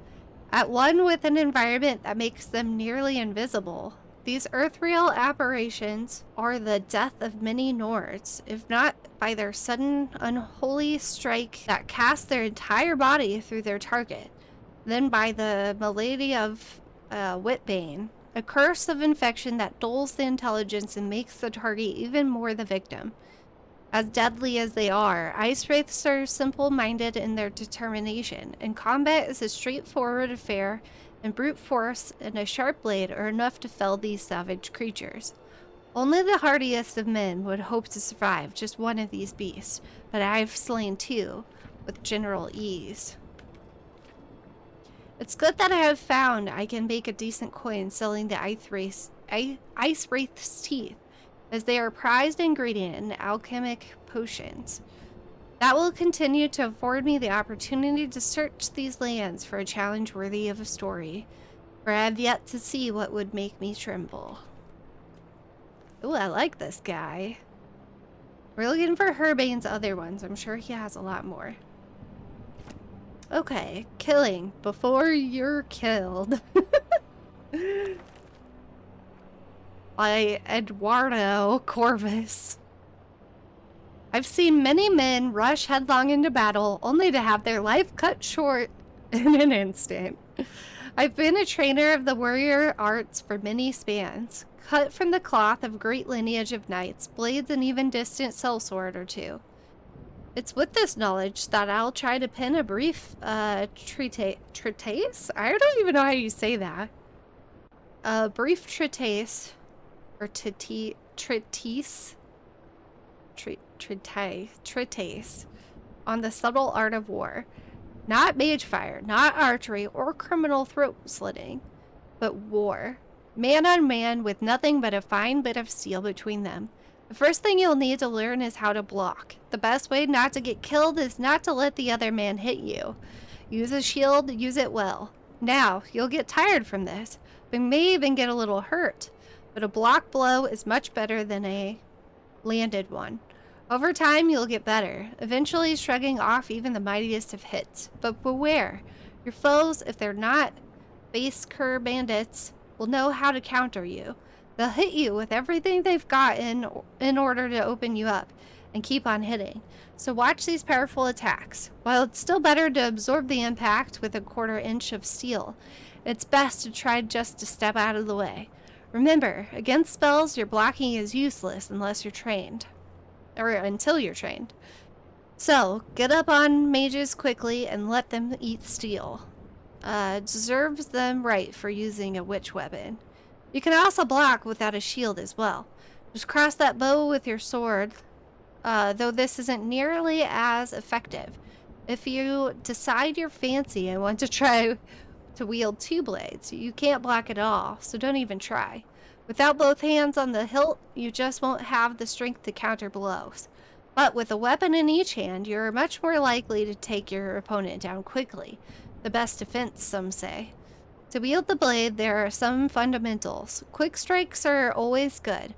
S1: At one with an environment that makes them nearly invisible, these earthreal apparitions are the death of many Nords, if not by their sudden unholy strike that casts their entire body through their target, then by the malady of Whitbane, a curse of infection that dulls the intelligence and makes the target even more the victim. As deadly as they are, ice wraiths are simple-minded in their determination, and combat is a straightforward affair, and brute force and a sharp blade are enough to fell these savage creatures. Only the hardiest of men would hope to survive just one of these beasts, but I have slain two with general ease. It's good that I have found I can make a decent coin selling the ice wraith's teeth, as they are a prized ingredient in alchemic potions. That will continue to afford me the opportunity to search these lands for a challenge worthy of a story, for I have yet to see what would make me tremble. Ooh, I like this guy. We're looking for Herbane's other ones. I'm sure he has a lot more. Okay, killing before you're killed. By Eduardo Corvus. I've seen many men rush headlong into battle only to have their life cut short in an instant. I've been a trainer of the warrior arts for many spans, cut from the cloth of great lineage of knights, blades an even distant sellsword or two. It's with this knowledge that I'll try to pen a brief treatise? I don't even know how you say that. A brief treatise, or treatise on the subtle art of war. Not mage fire, not archery, or criminal throat slitting, but war. Man on man with nothing but a fine bit of steel between them. The first thing you'll need to learn is how to block. The best way not to get killed is not to let the other man hit you. Use a shield, use it well. Now, you'll get tired from this, but may even get a little hurt. But a block blow is much better than a landed one. Over time, you'll get better, eventually shrugging off even the mightiest of hits. But beware, your foes, if they're not base cur bandits, will know how to counter you. They'll hit you with everything they've got in order to open you up, and keep on hitting. So watch these powerful attacks. While it's still better to absorb the impact with a 1/4 inch of steel, it's best to try just to step out of the way. Remember, against spells, your blocking is useless unless you're trained. Or until you're trained. So, get up on mages quickly and let them eat steel. Deserves them right for using a witch weapon. You can also block without a shield as well. Just cross that bow with your sword, though this isn't nearly as effective. If you decide you're fancy and want to try to wield 2 blades, you can't block at all, so don't even try. Without both hands on the hilt, you just won't have the strength to counter blows. But with a weapon in each hand, you're much more likely to take your opponent down quickly. The best defense, some say. To wield the blade, there are some fundamentals. Quick strikes are always good,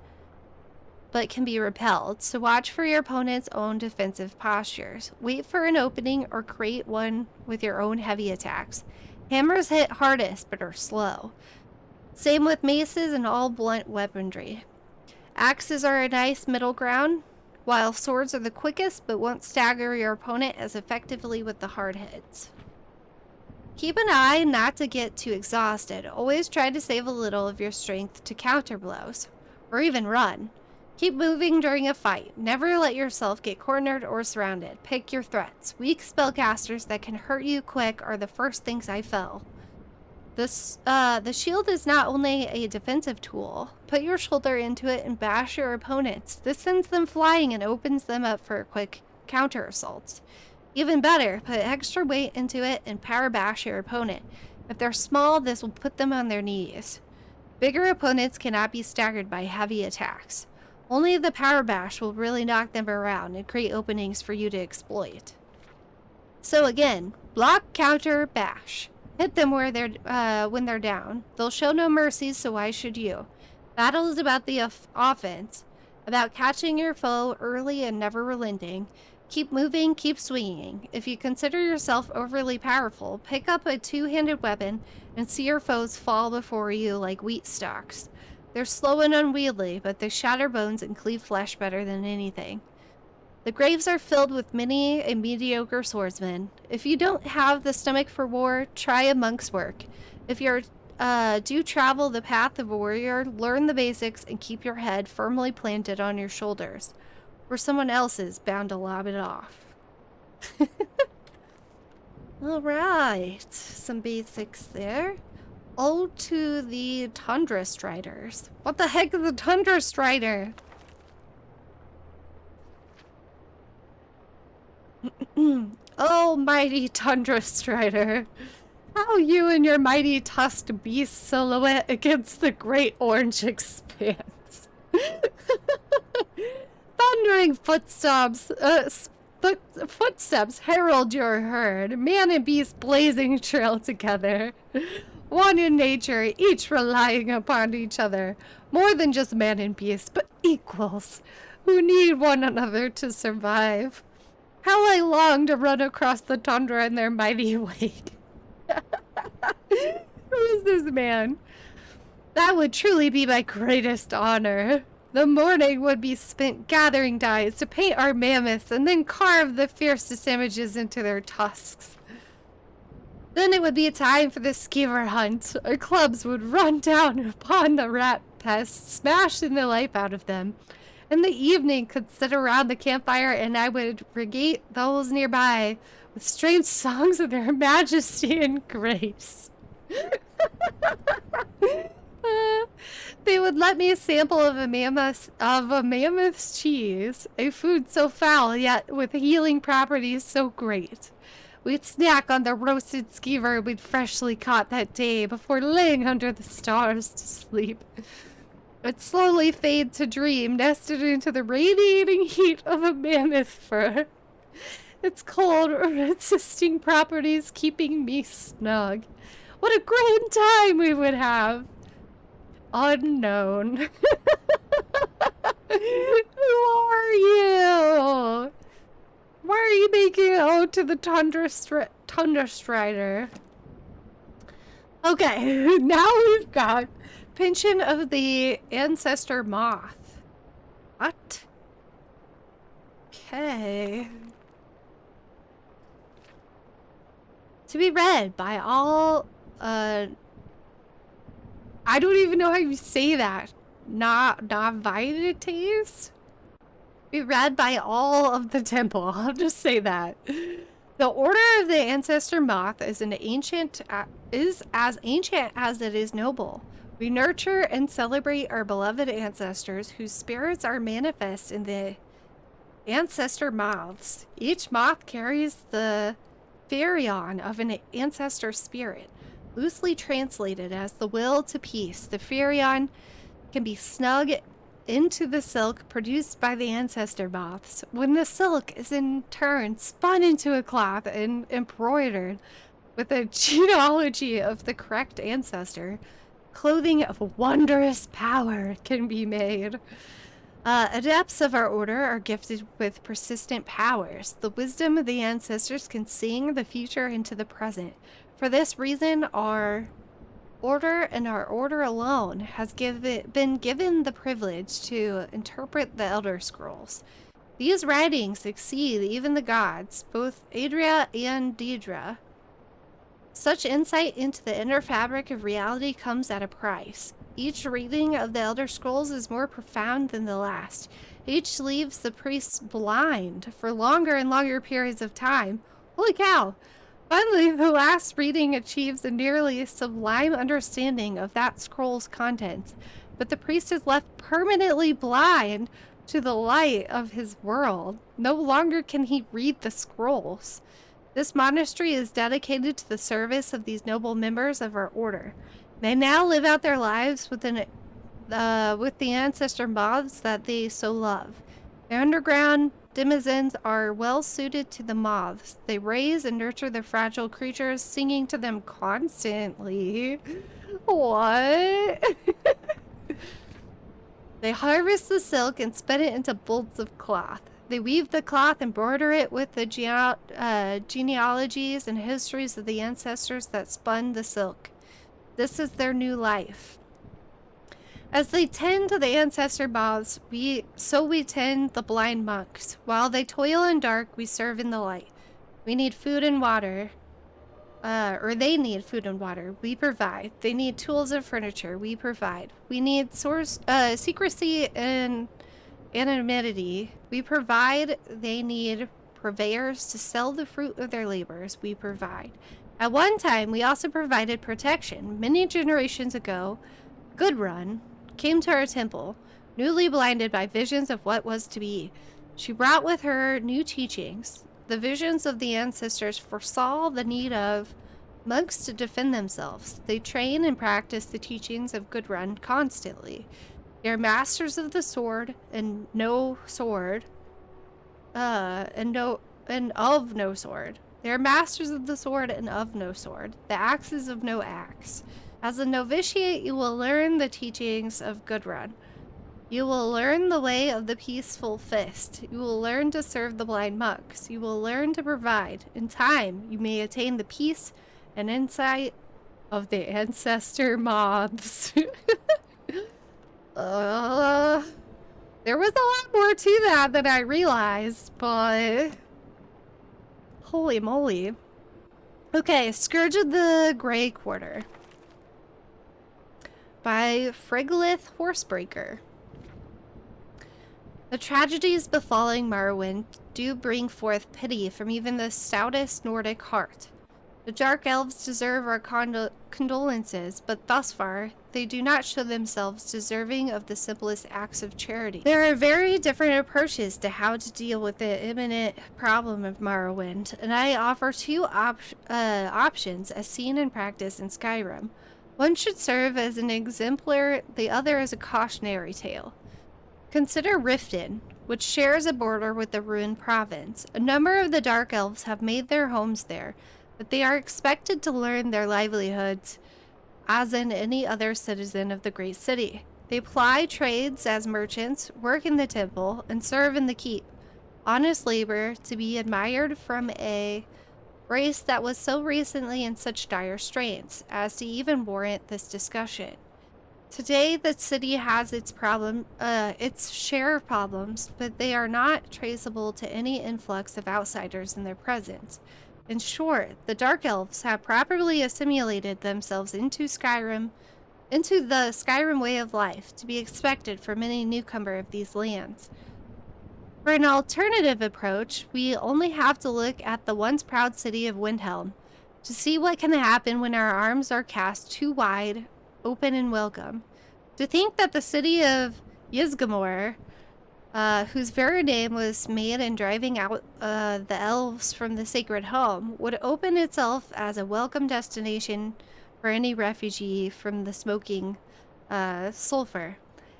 S1: but can be repelled, so watch for your opponent's own defensive postures. Wait for an opening or create one with your own heavy attacks. Hammers hit hardest, but are slow. Same with maces and all blunt weaponry. Axes are a nice middle ground, while swords are the quickest but won't stagger your opponent as effectively with the hard hits. Keep an eye not to get too exhausted. Always try to save a little of your strength to counter blows, or even run. Keep moving during a fight. Never let yourself get cornered or surrounded. Pick your threats. Weak spellcasters that can hurt you quick are the first things I fell. The shield is not only a defensive tool. Put your shoulder into it and bash your opponents. This sends them flying and opens them up for quick counter assaults. Even better, put extra weight into it and power bash your opponent. If they're small, this will put them on their knees. Bigger opponents cannot be staggered by heavy attacks. Only the power bash will really knock them around and create openings for you to exploit. So again, block, counter, bash. Hit them where when they're down. They'll show no mercy, so why should you? Battle is about the offense, about catching your foe early and never relenting. Keep moving, keep swinging. If you consider yourself overly powerful, pick up a 2-handed weapon and see your foes fall before you like wheat stalks. They're slow and unwieldy, but they shatter bones and cleave flesh better than anything. The graves are filled with many a mediocre swordsman. If you don't have the stomach for war, try a monk's work. If you do travel the path of a warrior, learn the basics and keep your head firmly planted on your shoulders, or someone else is bound to lob it off. Alright, some basics there. Ode to the Tundra Striders. What the heck is a Tundra Strider? Oh, mighty Tundra Strider. How you and your mighty tusked beast silhouette against the great orange expanse. Thundering footsteps herald your herd, man and beast blazing trail together. One in nature, each relying upon each other. More than just man and beast, but equals, who need one another to survive. How I long to run across the tundra in their mighty wake. Who is this man? That would truly be my greatest honor. The morning would be spent gathering dyes to paint our mammoths and then carve the fiercest images into their tusks. Then it would be time for the skeever hunt. Our clubs would run down upon the rat pests, smashing the life out of them. In the evening could sit around the campfire and I would regate those nearby with strange songs of their majesty and grace. They would let me a sample of a mammoth's cheese, a food so foul yet with healing properties so great. We'd snack on the roasted skeever we'd freshly caught that day before laying under the stars to sleep. I'd slowly fade to dream, nested into the radiating heat of a mammoth fur. Its cold, resisting properties keeping me snug. What a grand time we would have! Unknown. Who are you? Why are you making an ode to the Tundra Strider? Okay, now we've got Pension of the Ancestor Moth. What? Okay. To be read by all I don't even know how you say that. Navigates? Be read by all of the temple. I'll just say that. The Order of the Ancestor Moth is as ancient as it is noble. We nurture and celebrate our beloved ancestors whose spirits are manifest in the ancestor moths. Each moth carries the Ferion of an ancestor spirit. Loosely translated as the will to peace, the Ferion can be snug into the silk produced by the ancestor moths. When the silk is in turn spun into a cloth and embroidered with a genealogy of the correct ancestor, clothing of wondrous power can be made. Adepts of our order are gifted with persistent powers. The wisdom of the ancestors can sing the future into the present. For this reason, our order and our order alone has been given the privilege to interpret the Elder Scrolls. These writings exceed even the gods, both Adria and Deidre. Such insight into the inner fabric of reality comes at a price. Each reading of the Elder Scrolls is more profound than the last. Each leaves the priests blind for longer and longer periods of time. Holy cow! Finally, the last reading achieves a nearly sublime understanding of that scroll's contents, but the priest is left permanently blind to the light of his world. No longer can he read the scrolls. This monastery is dedicated to the service of these noble members of our order. They now live out their lives with the ancestor moths that they so love. Their underground denizens are well suited to the moths. They raise and nurture the fragile creatures, singing to them constantly. What? They harvest the silk and spin it into bolts of cloth. They weave the cloth, embroider it with the genealogies and histories of the ancestors that spun the silk. This is their new life. As they tend to the ancestor moths, we tend the blind monks. While they toil in dark, we serve in the light. We need food and water. Or they need food and water. We provide. They need tools and furniture. We provide. We need secrecy and anonymity. We provide. They need purveyors to sell the fruit of their labors. We provide. At one time, we also provided protection. Many generations ago, Gudrun came to our temple, newly blinded by visions of what was to be. She brought with her new teachings. The visions of the ancestors foresaw the need of monks to defend themselves. They train and practice the teachings of Gudrun constantly. They are masters of the sword and no sword, and of no sword. They are masters of the sword and of no sword. The axes of no axe. As a novitiate, you will learn the teachings of Gudrun. You will learn the way of the peaceful fist. You will learn to serve the blind monks. You will learn to provide. In time, you may attain the peace and insight of the ancestor moths. There was a lot more to that than I realized, but holy moly. Okay, Scourge of the Grey Quarter by Friglith Horsebreaker. The tragedies befalling Morrowind do bring forth pity from even the stoutest Nordic heart. The Dark Elves deserve our condolences, but thus far, they do not show themselves deserving of the simplest acts of charity. There are very different approaches to how to deal with the imminent problem of Morrowind, and I offer two options as seen in practice in Skyrim. One should serve as an exemplar, the other as a cautionary tale. Consider Riften, which shares a border with the Ruined Province. A number of the Dark Elves have made their homes there, but they are expected to learn their livelihoods as in any other citizen of the great city. They ply trades as merchants, work in the temple, and serve in the keep. Honest labor to be admired from a race that was so recently in such dire straits as to even warrant this discussion. Today, the city has its share of problems, but they are not traceable to any influx of outsiders in their presence. In short, the Dark Elves have properly assimilated themselves into Skyrim into the Skyrim way of life to be expected from any newcomer of these lands. For an alternative approach, we only have to look at the once proud city of Windhelm to see what can happen when our arms are cast too wide, open and welcome. To think that the city of Ysgramor, whose very name was made in driving out the elves from the sacred home, would open itself as a welcome destination for any refugee from the smoking sulfur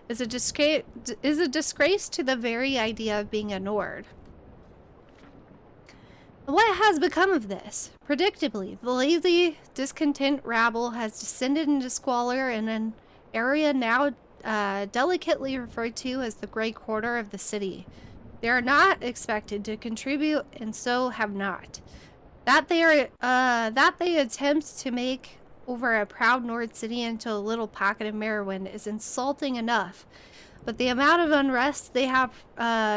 S1: is a disgrace to the very idea of being a Nord. What has become of this? Predictably, the lazy, discontent rabble has descended into squalor in an area now delicately referred to as the Grey Quarter of the city. They are not expected to contribute, and so have not. That they attempt to make over a proud Nord city into a little pocket of Merrywind is insulting enough, but the amount of unrest they have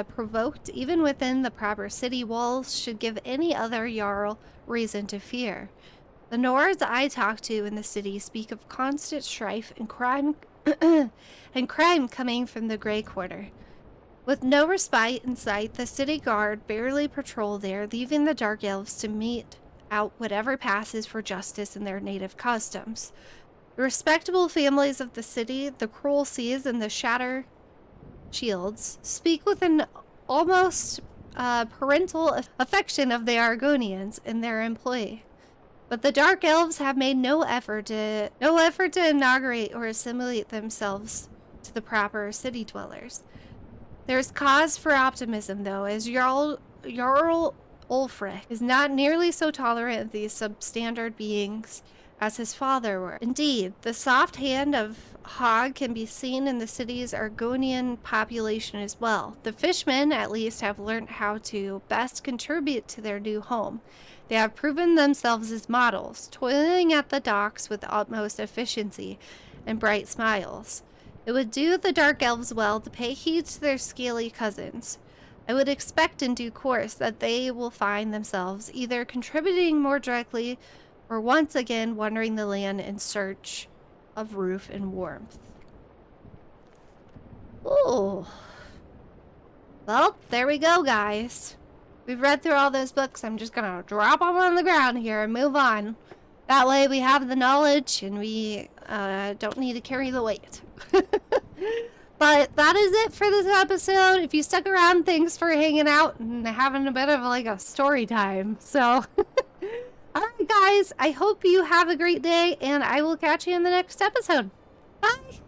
S1: provoked, even within the proper city walls, should give any other Jarl reason to fear. The Nords I talk to in the city speak of constant strife and crime and crime coming from the Grey Quarter. With no respite in sight, the city guard barely patrol there, leaving the Dark Elves to mete out whatever passes for justice in their native customs. The respectable families of the city, the Cruel Seas, and the Shatter Shields speak with an almost parental affection of the Argonians in their employ. But the Dark Elves have made no effort to inaugurate or assimilate themselves to the proper city dwellers. There's cause for optimism, though, as Jarl Ulfric is not nearly so tolerant of these substandard beings as his father were. Indeed, the soft hand of Hog can be seen in the city's Argonian population as well. The fishmen, at least, have learned how to best contribute to their new home. They have proven themselves as models, toiling at the docks with utmost efficiency and bright smiles. It would do the Dark Elves well to pay heed to their scaly cousins. I would expect in due course that they will find themselves either contributing more directly or once again wandering the land in search of roof and warmth. Ooh. Well, there we go, guys. We've read through all those books. I'm just gonna drop them on the ground here and move on. That way we have the knowledge and we don't need to carry the weight. But that is it for this episode. If you stuck around, thanks for hanging out and having a bit of like a story time. So, alright guys, I hope you have a great day and I will catch you in the next episode. Bye!